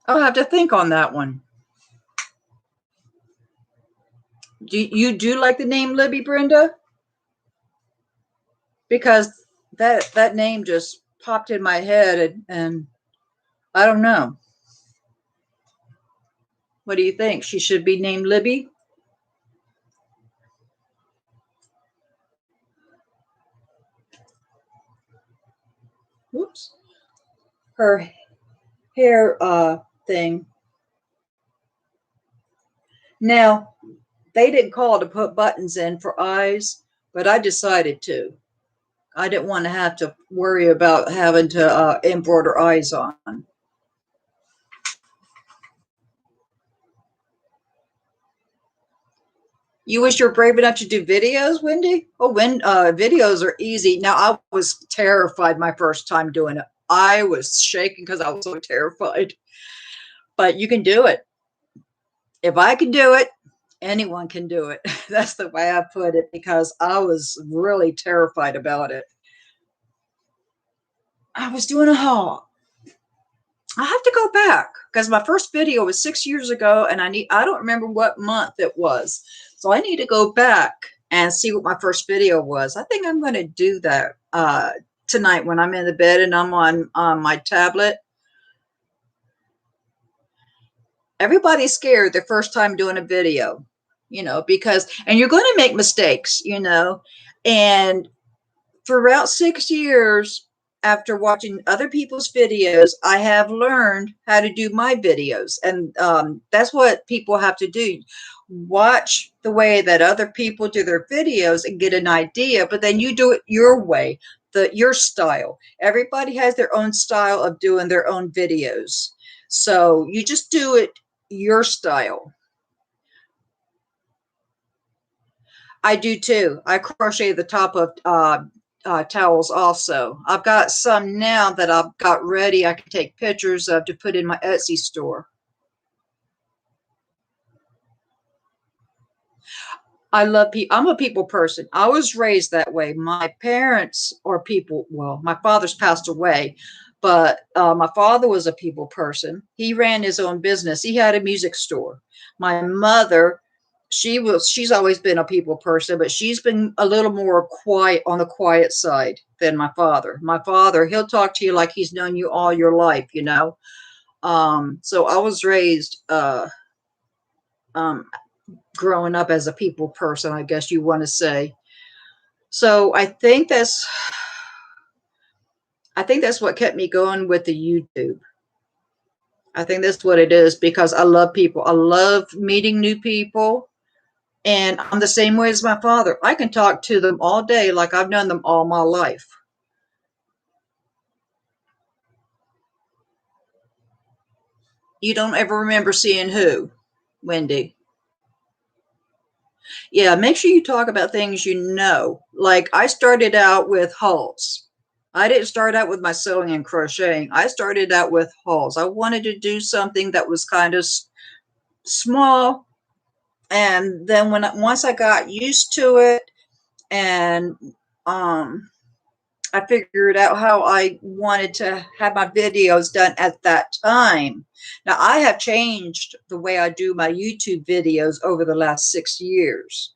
S1: I'll have to think on that one. Do you like the name Libby, Brenda? Because that name just popped in my head, and I don't know. What do you think? She should be named Libby? Whoops. Her hair thing. Now, they didn't call to put buttons in for eyes, but I decided to. I didn't want to have to worry about having to embroider eyes on. You wish you were brave enough to do videos, Wendy? Oh, videos are easy. Now, I was terrified my first time doing it. I was shaking because I was so terrified. But you can do it. If I can do it, anyone can do it. That's the way I put it, because I was really terrified about it. I was doing a haul. I have to go back because my first video was 6 years ago, and I don't remember what month it was. So I need to go back and see what my first video was. I think I'm going to do that tonight when I'm in the bed and I'm on my tablet. Everybody's scared their first time doing a video, and you're going to make mistakes, and throughout 6 years, after watching other people's videos, I have learned how to do my videos. And that's what people have to do. Watch the way that other people do their videos and get an idea, but then you do it your way, your style. Everybody has their own style of doing their own videos. So you just do it your style. I do too. I crochet the top of towels also. I've got some now that I've got ready. I can take pictures of to put in my Etsy store. I'm a people person. I was raised that way. My parents are people. Well, my father's passed away, but my father was a people person. He ran his own business. He had a music store. My mother, she's always been a people person, but she's been a little more quiet, on the quiet side than my father. My father, he'll talk to you like he's known you all your life. So I was raised um, growing up as a people person, I guess you want to say. So I think that's what kept me going with the YouTube. I think that's what it is, because I love people. I love meeting new people. And I'm the same way as my father. I can talk to them all day like I've known them all my life. You don't ever remember seeing who, Wendy? Yeah, make sure you talk about things you know. Like, I started out with hauls. I didn't start out with my sewing and crocheting. I started out with hauls. I wanted to do something that was kind of small. And then once I got used to it, and um, I figured out how I wanted to have my videos done at that time. Now, I have changed the way I do my YouTube videos over the last 6 years.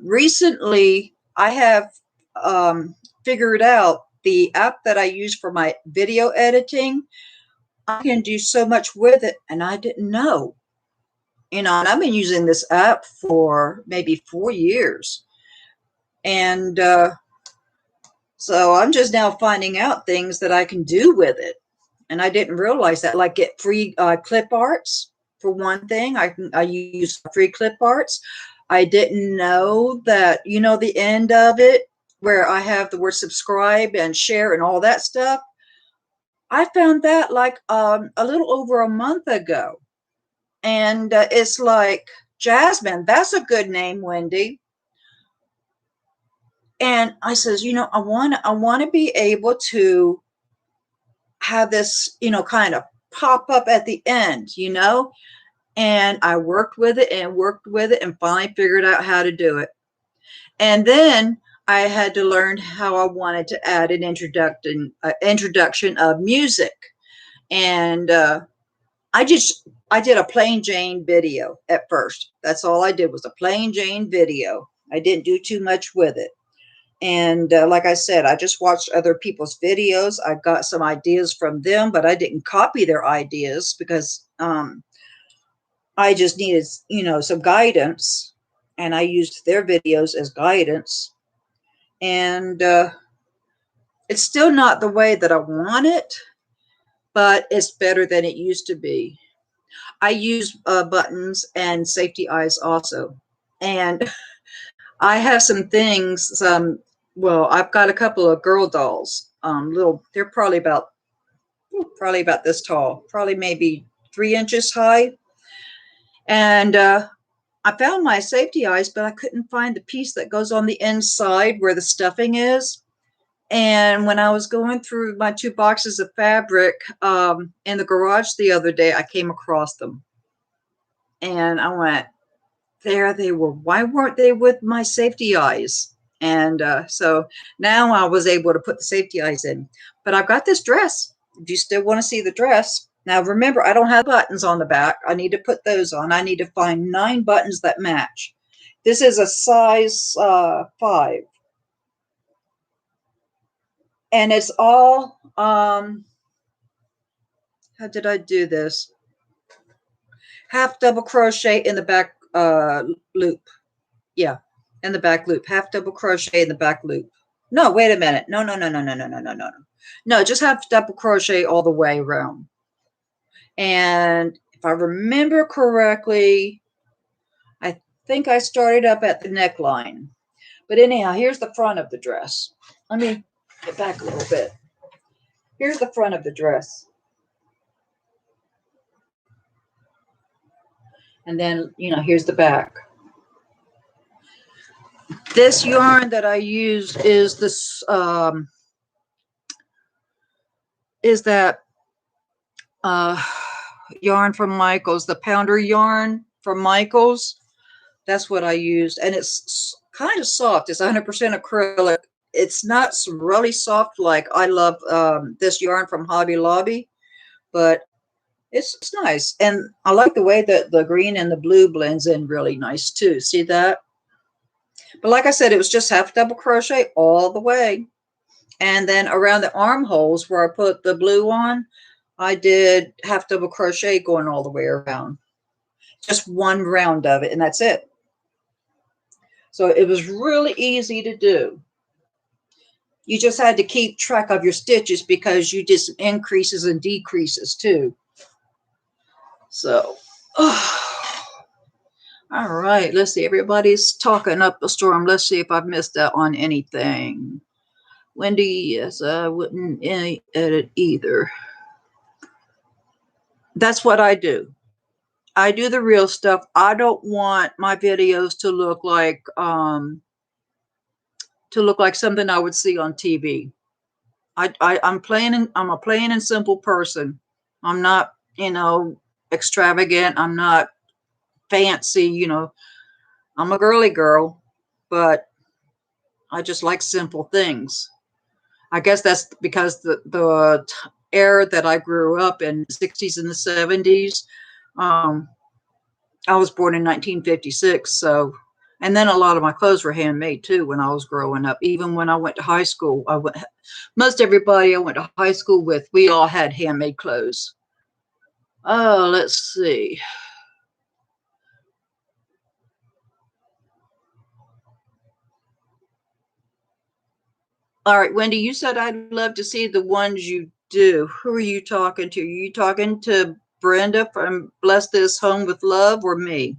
S1: Recently, I have figured out the app that I use for my video editing. I can do so much with it, and I didn't know. And I've been using this app for maybe 4 years. And so I'm just now finding out things that I can do with it. And I didn't realize that, like get free clip arts for one thing. I use free clip arts. I didn't know that, the end of it where I have the word subscribe and share and all that stuff. I found that like a little over a month ago. And it's like, Jasmine, that's a good name, Wendy. And I says, I want to be able to have this, kind of pop up at the end. And I worked with it and worked with it and finally figured out how to do it. And then I had to learn how I wanted to add an introduction of music. And I did a plain Jane video at first. That's all I did was a plain Jane video. I didn't do too much with it. And like I said, I just watched other people's videos. I got some ideas from them, but I didn't copy their ideas because I just needed, some guidance. And I used their videos as guidance. And it's still not the way that I want it, but it's better than it used to be. I use buttons and safety eyes also. And I have some things, well, I've got a couple of girl dolls, they're probably about this tall, probably maybe 3 inches high. And I found my safety eyes, but I couldn't find the piece that goes on the inside where the stuffing is. And when I was going through my 2 boxes of fabric in the garage the other day, I came across them. And I went, there they were. Why weren't they with my safety eyes? And so now I was able to put the safety eyes in. But I've got this dress. If you still want to see the dress. Now remember, I don't have buttons on the back. I need to put those on. I need to find 9 buttons that match. This is a size 5. And it's all, how did I do this? Half double crochet in the back loop. Yeah, in the back loop. Half double crochet in the back loop. No, wait a minute. No, no, no, no, no, no, no, no, no. No, just half double crochet all the way around. And if I remember correctly, I think I started up at the neckline. But anyhow, here's the front of the dress. Let me get back a little bit. Here's the front of the dress. And then, here's the back. This yarn that I use is this, yarn from Michaels, the pounder yarn from Michaels. That's what I used. And it's kind of soft. It's 100% acrylic. It's not really soft like I love this yarn from Hobby Lobby, but it's nice. And I like the way that the green and the blue blends in really nice too. See that? But like I said, it was just half double crochet all the way. And then around the armholes where I put the blue on, I did half double crochet going all the way around. Just one round of it, and that's it. So it was really easy to do. You just had to keep track of your stitches because you did some increases and decreases too. So, all right, let's see. Everybody's talking up a storm. Let's see if I've missed out on anything. Wendy, yes, I wouldn't edit either. That's what I do. I do the real stuff. I don't want my videos to look like something I would see on TV. I'm a plain and simple person. I'm not, extravagant. I'm not fancy, I'm a girly girl, but I just like simple things. I guess that's because the era that I grew up in, the 60s and the 70s. Um, I was born in 1956, so and then a lot of my clothes were handmade too when I was growing up. Even when I went to high school, most everybody I went to high school with, we all had handmade clothes. Oh, let's see. All right, Wendy, you said I'd love to see the ones you do. Who are you talking to? Are you talking to Brenda from Bless This Home with Love or me?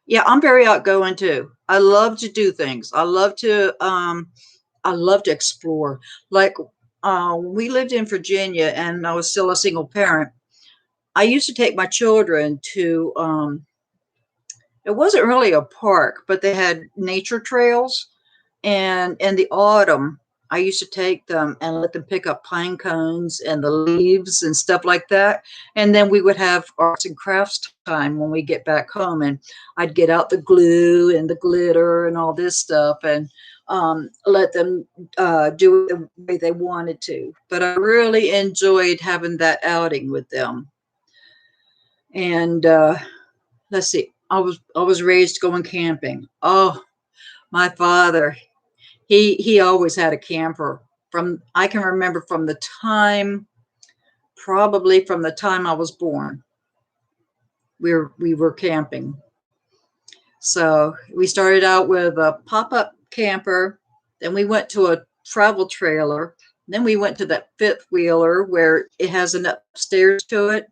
S1: Yeah, I'm very outgoing too. I love to do things. I love to explore. Like we lived in Virginia and I was still a single parent. I used to take my children to it wasn't really a park, but they had nature trails. And in the autumn, I used to take them and let them pick up pine cones and the leaves and stuff like that. And then we would have arts and crafts time when we get back home. And I'd get out the glue and the glitter and all this stuff and let them do it the way they wanted to. But I really enjoyed having that outing with them. And let's see, I was raised going camping. Oh, my father, he always had a camper. From I can remember from the time, probably from the time I was born, we were camping. So we started out with a pop-up camper, then we went to a travel trailer, then we went to that fifth wheeler where it has an upstairs to it,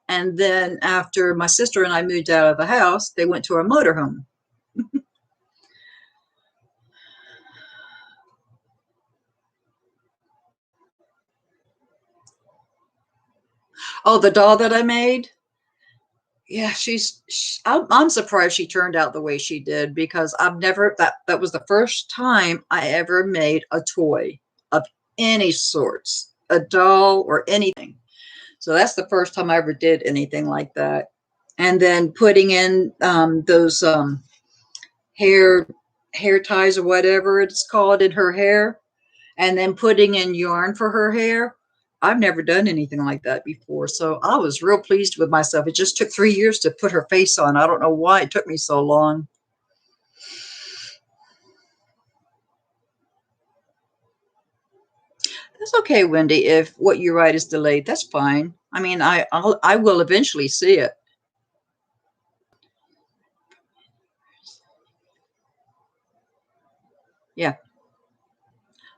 S1: and then after my sister and I moved out of the house, they went to a motorhome. Oh, the doll that I made. Yeah, I'm surprised she turned out the way she did because I've never that was the first time I ever made a toy of any sorts, a doll or anything. So that's the first time I ever did anything like that. And then putting in those hair hair ties or whatever it's called in her hair, and then putting in yarn for her hair. I've never done anything like that before. So I was real pleased with myself. It just took 3 years to put her face on. I don't know why it took me so long. That's okay, Wendy. If what you write is delayed, that's fine. I mean, I will eventually see it. Yeah,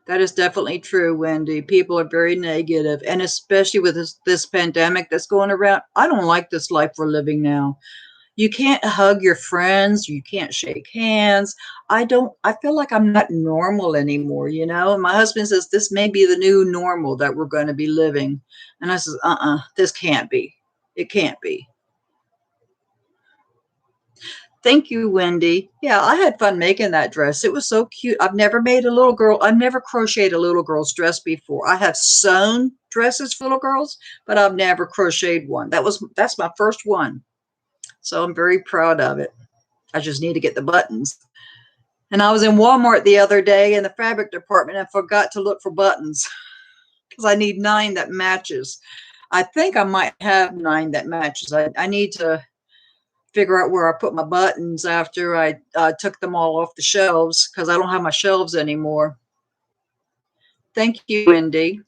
S1: that is definitely true, Wendy. People are very negative, and especially with this pandemic that's going around. I don't like this life we're living now. You can't hug your friends, you can't shake hands. I feel like I'm not normal anymore, you know? And my husband says this may be the new normal that we're going to be living. And I says, this can't be. It can't be. Thank you, Wendy. Yeah, I had fun making that dress. It was so cute. I've never crocheted a little girl's dress before. I have sewn dresses for little girls, but I've never crocheted one. That's my first one. So I'm very proud of it. I just need to get the buttons. And I was in Walmart the other day in the fabric department and forgot to look for buttons because I need 9 that matches. I think I might have 9 that matches. I need to figure out where I put my buttons after I took them all off the shelves because I don't have my shelves anymore. Thank you, Wendy.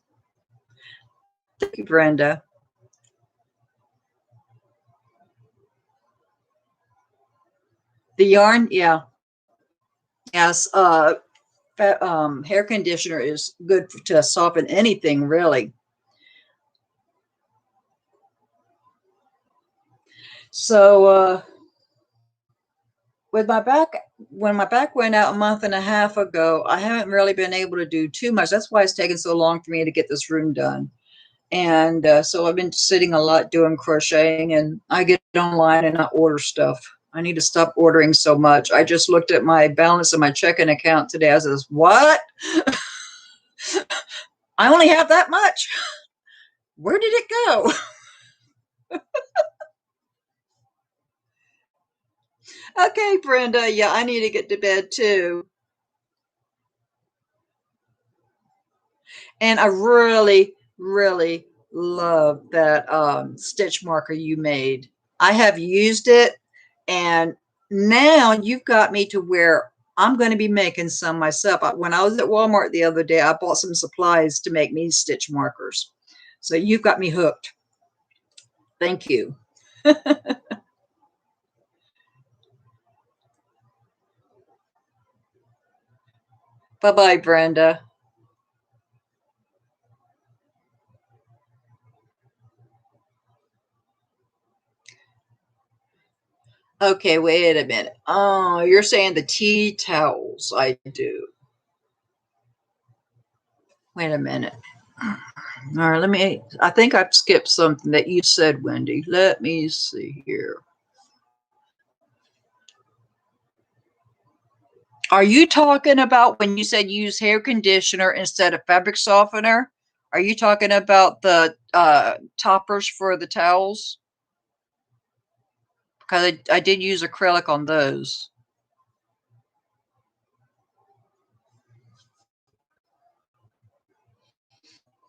S1: Thank you, Brenda. The yarn, yeah. Yes, hair conditioner is good to soften anything, really. So, with my back, when my back went out a month and a half ago, I haven't really been able to do too much. That's why it's taken so long for me to get this room done. And so I've been sitting a lot doing crocheting, and I get online and I order stuff. I need to stop ordering so much. I just looked at my balance in my checking account today. I says, what? I only have that much. Where did it go? Okay, Brenda. Yeah, I need to get to bed too. And I really, really love that stitch marker you made. I have used it, and now you've got me to where I'm going to be making some myself. When I was at Walmart the other day, I bought some supplies to make me stitch markers. So you've got me hooked. Thank you. Bye-bye, Brenda. Okay, wait a minute. Oh, you're saying the tea towels. I do. Wait a minute. All right, I think I've skipped something that you said, Wendy. Let me see here. Are you talking about when you said use hair conditioner instead of fabric softener? Are you talking about the toppers for the towels? Because I did use acrylic on those.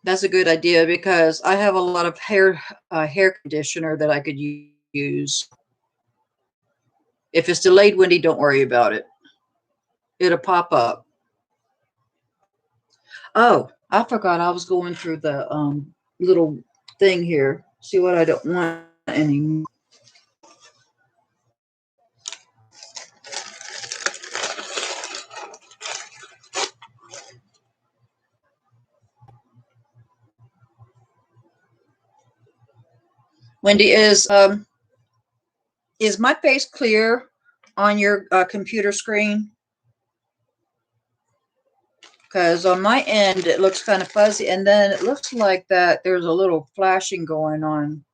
S1: That's a good idea because I have a lot of hair conditioner that I could use. If it's delayed, Wendy, don't worry about it. It'll pop up. Oh, I forgot I was going through the little thing here. See what I don't want anymore. Wendy, is my face clear on your computer screen? Because on my end it looks kind of fuzzy, and then it looks like that there's a little flashing going on.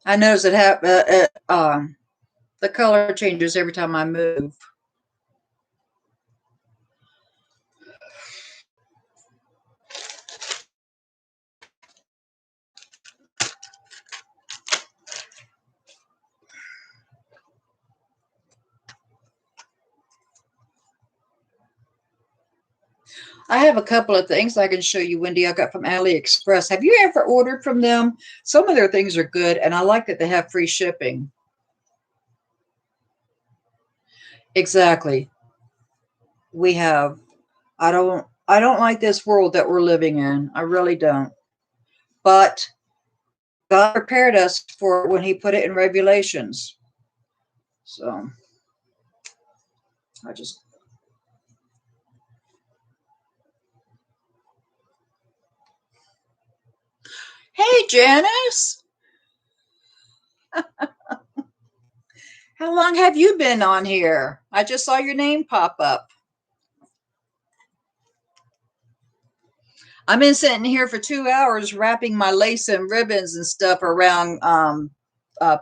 S1: I notice the color changes every time I move. I have a couple of things I can show you, Wendy, I got from AliExpress. Have you ever ordered from them? Some of their things are good, and I like that they have free shipping. Exactly. We have. I don't like this world that we're living in. I really don't. But God prepared us for it when he put it in regulations. So I just Hey Janice, how long have you been on here? I just saw your name pop up. I've been sitting here for 2 hours wrapping my lace and ribbons and stuff around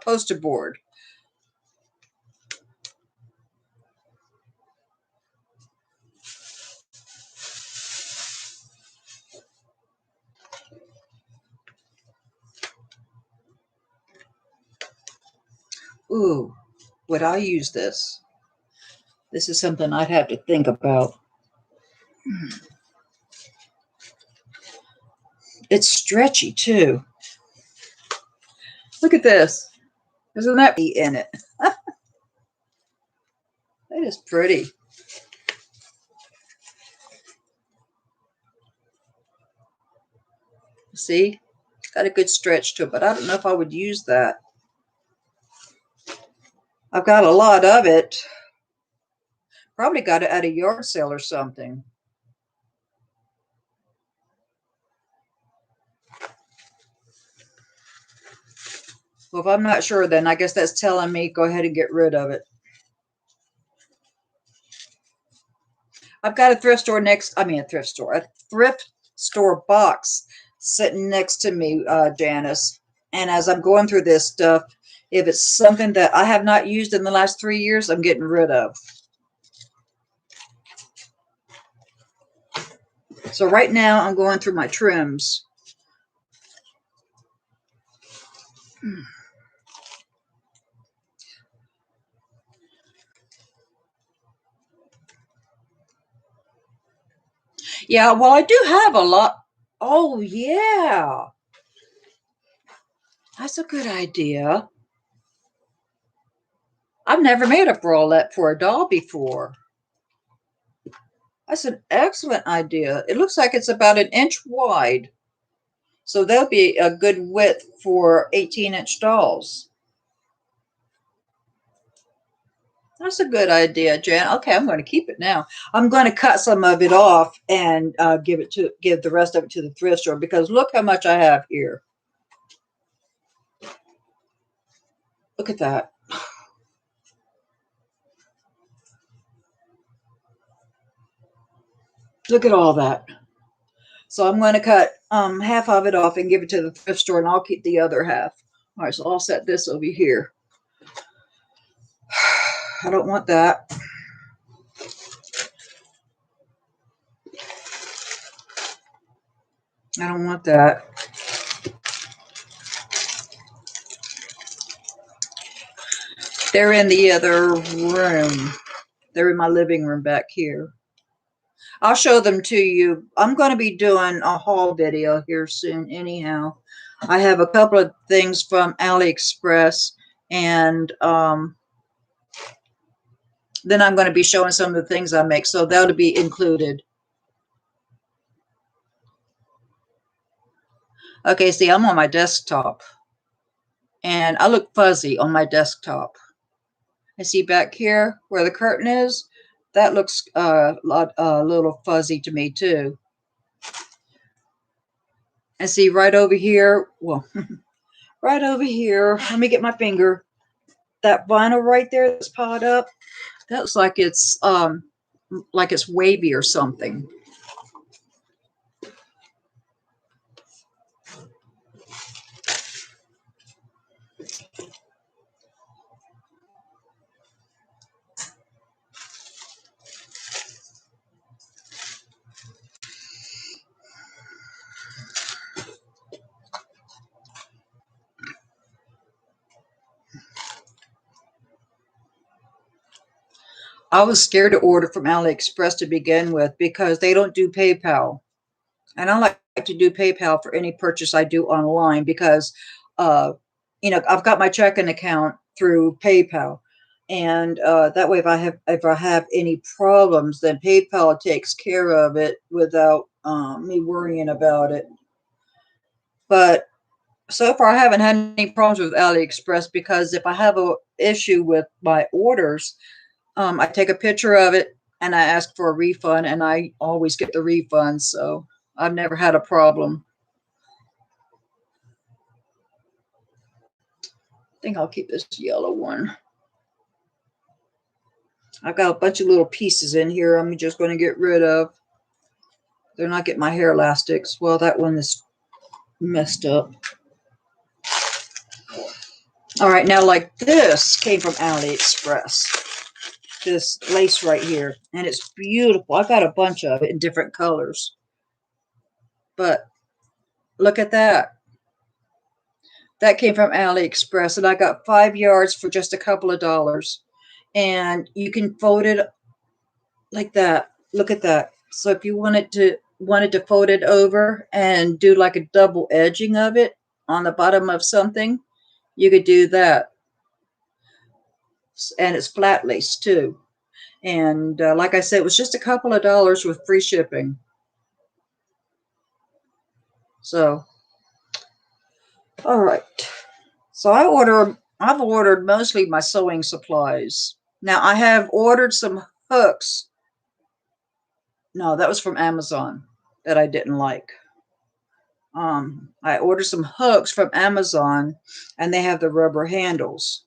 S1: poster board. Ooh, would I use this? This is something I'd have to think about. It's stretchy too. Look at this. Isn't that neat in it? That is pretty. See? It's got a good stretch to it, but I don't know if I would use that. I've got a lot of it. Probably got it at a yard sale or something. Well, if I'm not sure, then I guess that's telling me go ahead and get rid of it. I've got a thrift store a thrift store box sitting next to me, Janice. And as I'm going through this stuff, if it's something that I have not used in the last 3 years, I'm getting rid of. So right now I'm going through my trims. Yeah, well, I do have a lot. Oh, yeah. That's a good idea. I've never made a bralette for a doll before. That's an excellent idea. It looks like it's about an inch wide. So that'll be a good width for 18-inch dolls. That's a good idea, Jan. Okay, I'm going to keep it now. I'm going to cut some of it off and give the rest of it to the thrift store because look how much I have here. Look at that. Look at all that. So I'm going to cut half of it off and give it to the thrift store, and I'll keep the other half. All right, so I'll set this over here. I don't want that. I don't want that. They're in the other room. They're in my living room back here. I'll show them to you. I'm going to be doing a haul video here soon anyhow. I have a couple of things from AliExpress, and then I'm going to be showing some of the things I make, so that'll be included. Okay, see, I'm on my desktop, and I look fuzzy on my desktop. I see back here where the curtain is, that looks a little fuzzy to me too. And see right over here, well, right over here, let me get my finger. That vinyl right there that's piled up, that looks like it's wavy or something. I was scared to order from AliExpress to begin with because they don't do PayPal. And I like to do PayPal for any purchase I do online because, uh, I've got my checking account through PayPal, and that way, if I have any problems, then PayPal takes care of it without me worrying about it. But so far, I haven't had any problems with AliExpress because if I have a issue with my orders, I take a picture of it and I ask for a refund, and I always get the refund. So I've never had a problem. I think I'll keep this yellow one. I've got a bunch of little pieces in here I'm just going to get rid of. They're not getting my hair elastics. Well, that one is messed up. All right, now like this came from AliExpress. This lace right here, and it's beautiful. I've got a bunch of it in different colors. But look at that. That came from AliExpress, and I got 5 yards for just a couple of dollars. And you can fold it like that. Look at that. So if you wanted to fold it over and do like a double edging of it on the bottom of something, you could do that. And it's flat lace too. And like I said, it was just a couple of dollars with free shipping. So, all right. So I've ordered mostly my sewing supplies. Now I have ordered some hooks. No, that was from Amazon that I didn't like. I ordered some hooks from Amazon, and they have the rubber handles,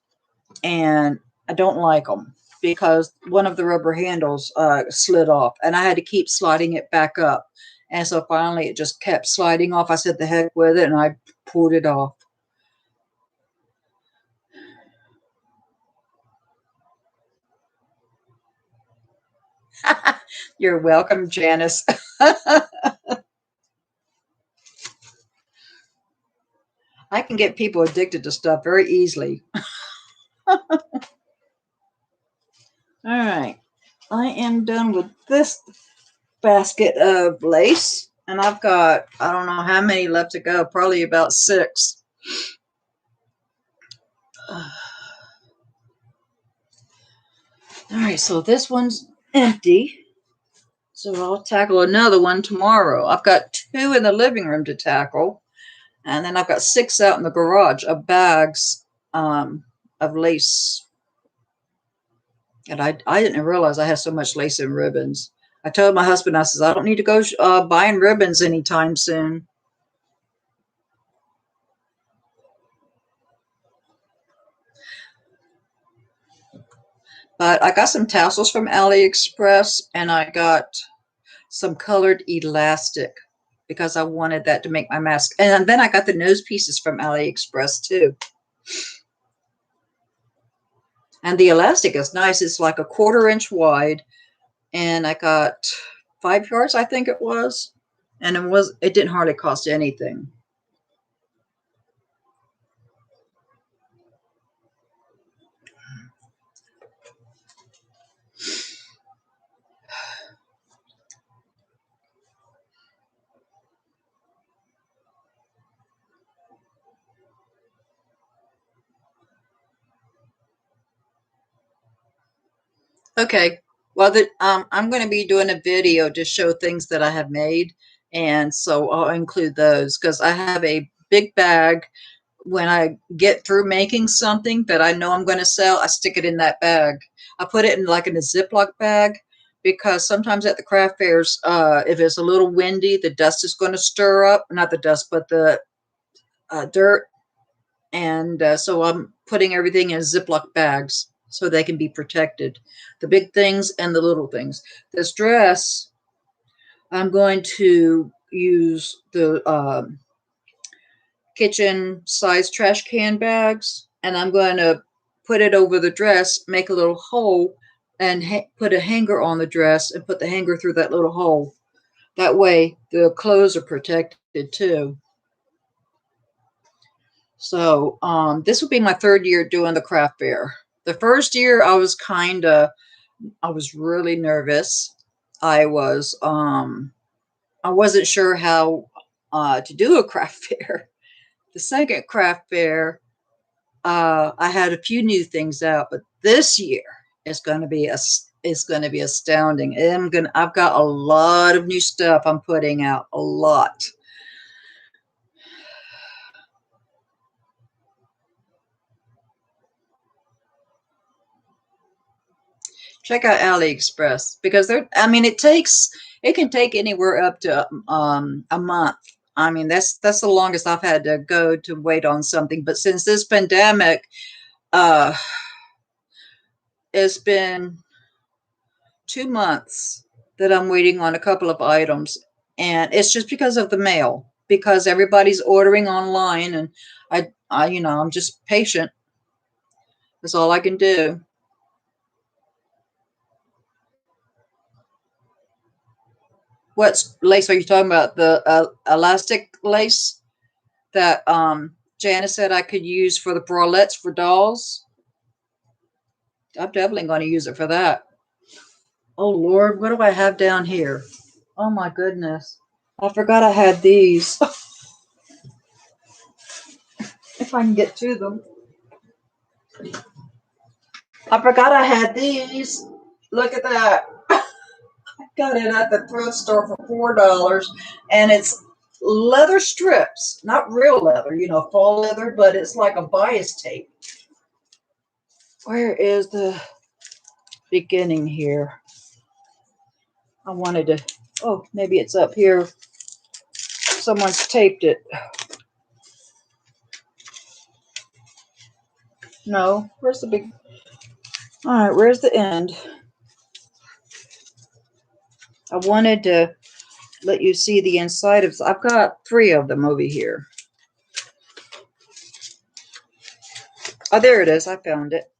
S1: and I don't like them because one of the rubber handles slid off, and I had to keep sliding it back up. And so finally it just kept sliding off. I said the heck with it, and I pulled it off. You're welcome, Janice. I can get people addicted to stuff very easily. All right. I am done with this basket of lace. And I've got, I don't know how many left to go, probably about 6. All right, so this one's empty. So I'll tackle another one tomorrow. I've got 2 in the living room to tackle. And then I've got 6 out in the garage of bags of lace. And I didn't realize I had so much lace and ribbons. I told my husband, I says, I don't need to go buying ribbons anytime soon. But I got some tassels from AliExpress, and I got some colored elastic because I wanted that to make my mask. And then I got the nose pieces from AliExpress too. And the elastic is nice. It's like a 1/4 inch wide, and I got 5 yards, I think it was. And it didn't hardly cost anything. Okay, well, I'm going to be doing a video to show things that I have made, and so I'll include those because I have a big bag. When I get through making something that I know I'm going to sell, I stick it in that bag. I put it in like in a Ziploc bag because sometimes at the craft fairs, if it's a little windy, the dust is going to stir up, not the dust, but the dirt. And so I'm putting everything in Ziploc bags so they can be protected. The big things and the little things. This dress, I'm going to use the kitchen size trash can bags, and I'm going to put it over the dress, make a little hole, and put a hanger on the dress and put the hanger through that little hole. That way the clothes are protected too. So this will be my 3rd year doing the craft fair. The first year I was really nervous. I wasn't sure how to do a craft fair. The second craft fair, I had a few new things out, but this year is going to be astounding. I've got a lot of new stuff I'm putting out, a lot. Check out AliExpress because it can take anywhere up to a month. I mean, that's the longest I've had to go to wait on something. But since this pandemic, uh, it's been 2 months that I'm waiting on a couple of items, and it's just because of the mail. Because everybody's ordering online, and I'm just patient. That's all I can do. What lace are you talking about? The elastic lace that Janice said I could use for the bralettes for dolls. I'm definitely going to use it for that. Oh Lord, what do I have down here? Oh my goodness. I forgot I had these. If I can get to them. I forgot I had these. Look at that. I got it at the thrift store for $4, and it's leather strips, not real leather, faux leather, but it's like a bias tape. Where is the beginning here? I wanted to, oh, maybe it's up here. Someone's taped it. No, where's the big, all right, where's the end? I wanted to let you see the inside of, I've got 3 of them over here. Oh, there it is. I found it.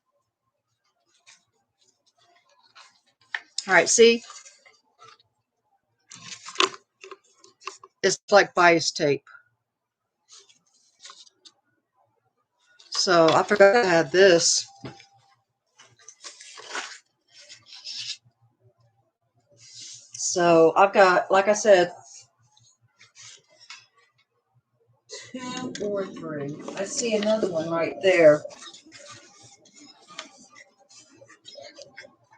S1: All right, see? It's like bias tape. So I forgot I had this. So I've got, like I said, 2 or 3. I see another one right there.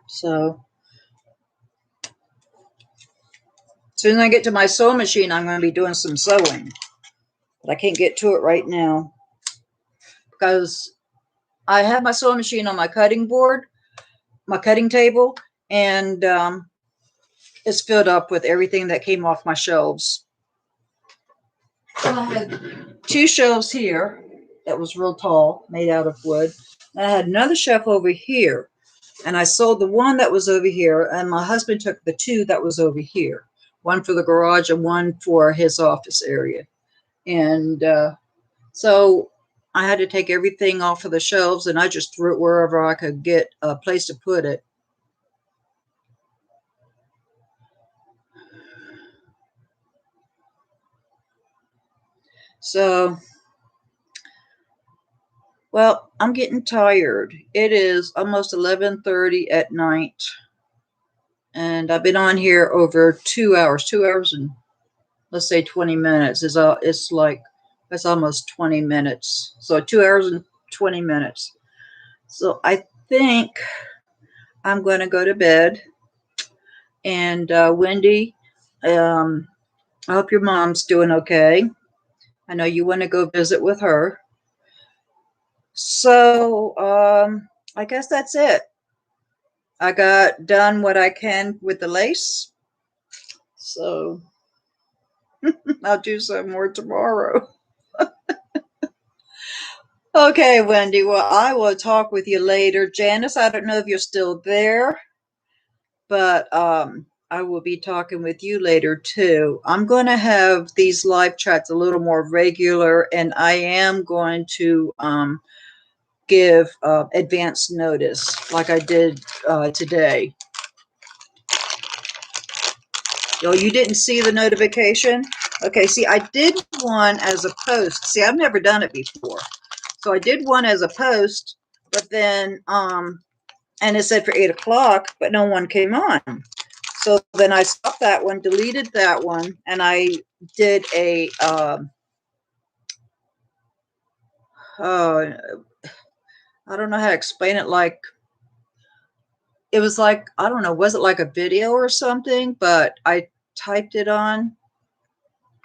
S1: So as soon as I get to my sewing machine, I'm going to be doing some sewing. But I can't get to it right now because I have my sewing machine on my cutting board, my cutting table, and it's filled up with everything that came off my shelves. So I had 2 shelves here that was real tall, made out of wood. And I had another shelf over here. And I sold the one that was over here, and my husband took the 2 that was over here. One for the garage and one for his office area. And so I had to take everything off of the shelves, and I just threw it wherever I could get a place to put it. So, well, I'm getting tired. It is almost 11:30 at night, and I've been on here over 2 hours. 2 hours and let's say 20 minutes is it's like that's almost 20 minutes. So 2 hours and 20 minutes. So I think I'm going to go to bed. And Wendy, I hope your mom's doing okay. I know you want to go visit with her. So I guess that's it. I got done what I can with the lace. So I'll do some more tomorrow. Okay, Wendy. Well, I will talk with you later. Janice, I don't know if you're still there, but I will be talking with you later too. I'm going to have these live chats a little more regular, and I am going to give advance notice like I did today. Oh, you didn't see the notification? Okay, see, I did one as a post. See, I've never done it before. So I did one as a post, but then, and it said for 8 o'clock, but no one came on. So then I stopped that one, deleted that one, and I did a, I don't know how to explain it. Like, it was like, I don't know, was it like a video or something? But I typed it on.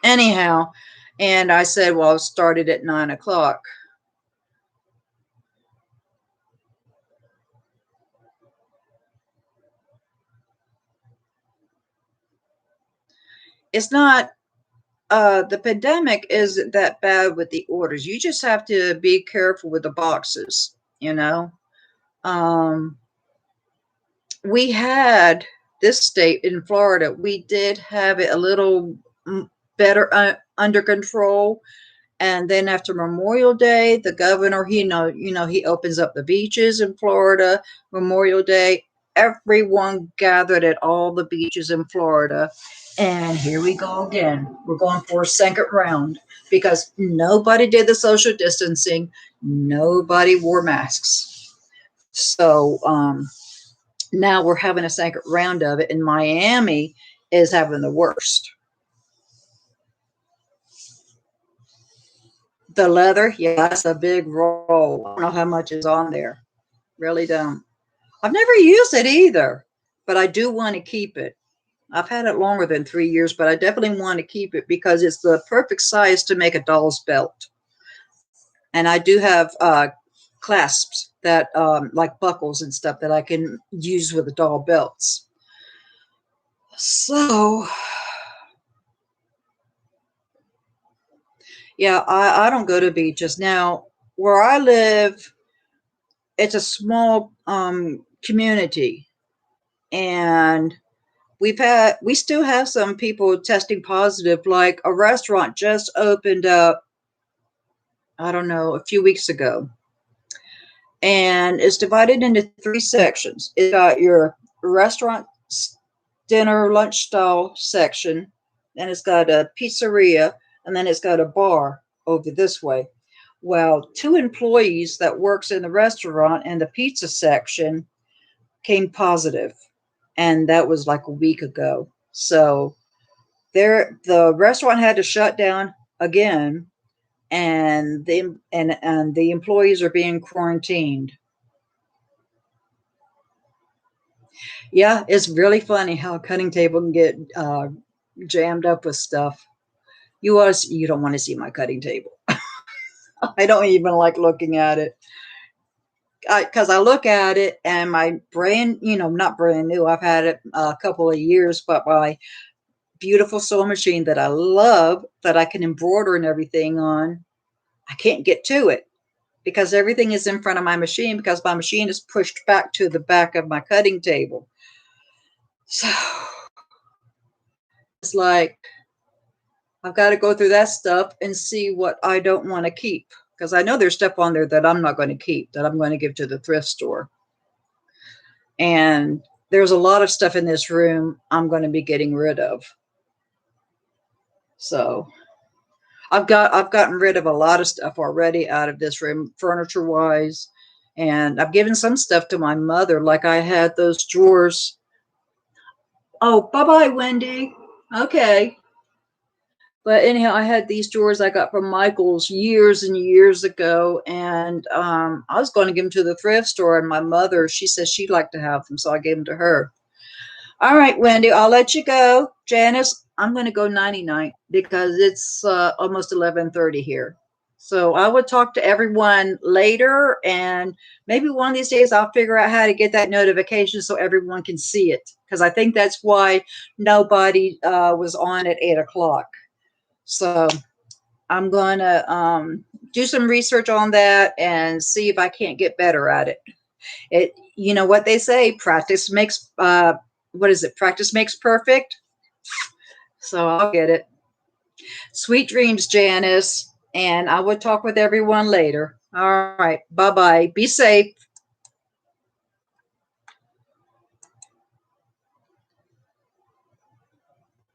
S1: Anyhow, and I said, well, I'll start it at 9 o'clock. It's not, the pandemic isn't that bad with the orders. You just have to be careful with the boxes, you know. Um, we had this state in Florida, we did have it a little better under control. And then after Memorial Day, the governor, he opens up the beaches in Florida. Memorial Day, everyone gathered at all the beaches in Florida. And here we go again. We're going for a second round because nobody did the social distancing. Nobody wore masks. So now we're having a second round of it, and Miami is having the worst. The leather, yeah, that's a big roll. I don't know how much is on there. Really don't. I've never used it either, but I do want to keep it. I've had it longer than 3 years, but I definitely want to keep it because it's the perfect size to make a doll's belt. And I do have clasps that like buckles and stuff that I can use with the doll belts. So yeah, I don't go to beaches. Now, where I live, it's a small community, and we still have some people testing positive. Like a restaurant just opened up, I don't know, a few weeks ago, and it's divided into 3 sections. It's got your restaurant, dinner, lunch style section, then it's got a pizzeria, and then it's got a bar over this way. Well, two employees that works in the restaurant and the pizza section came positive, and that was like a week ago. So the restaurant had to shut down again, and the employees are being quarantined. Yeah, it's really funny how a cutting table can get jammed up with stuff. You don't want to see my cutting table. I don't even like looking at it because I look at it and my brand, not brand new. I've had it a couple of years, but my beautiful sewing machine that I love, that I can embroider and everything on, I can't get to it because everything is in front of my machine because my machine is pushed back to the back of my cutting table. So it's like I've got to go through that stuff and see what I don't want to keep because I know there's stuff on there that I'm not going to keep, that I'm going to give to the thrift store. And there's a lot of stuff in this room I'm going to be getting rid of. So I've gotten rid of a lot of stuff already out of this room, furniture wise. And I've given some stuff to my mother, like I had those drawers. Oh, bye-bye, Wendy. Okay. But anyhow, I had these drawers I got from Michael's years and years ago, and I was going to give them to the thrift store, and my mother, she said she'd like to have them, so I gave them to her. All right, Wendy, I'll let you go. Janice, I'm going to go 99 because it's almost 11:30 here. So I will talk to everyone later, and maybe one of these days I'll figure out how to get that notification so everyone can see it, because I think that's why nobody was on at 8 o'clock. So I'm going to do some research on that and see if I can't get better at it. You know what they say, practice makes, what is it? Practice makes perfect. So I'll get it. Sweet dreams, Janice. And I will talk with everyone later. All right. Bye-bye. Be safe.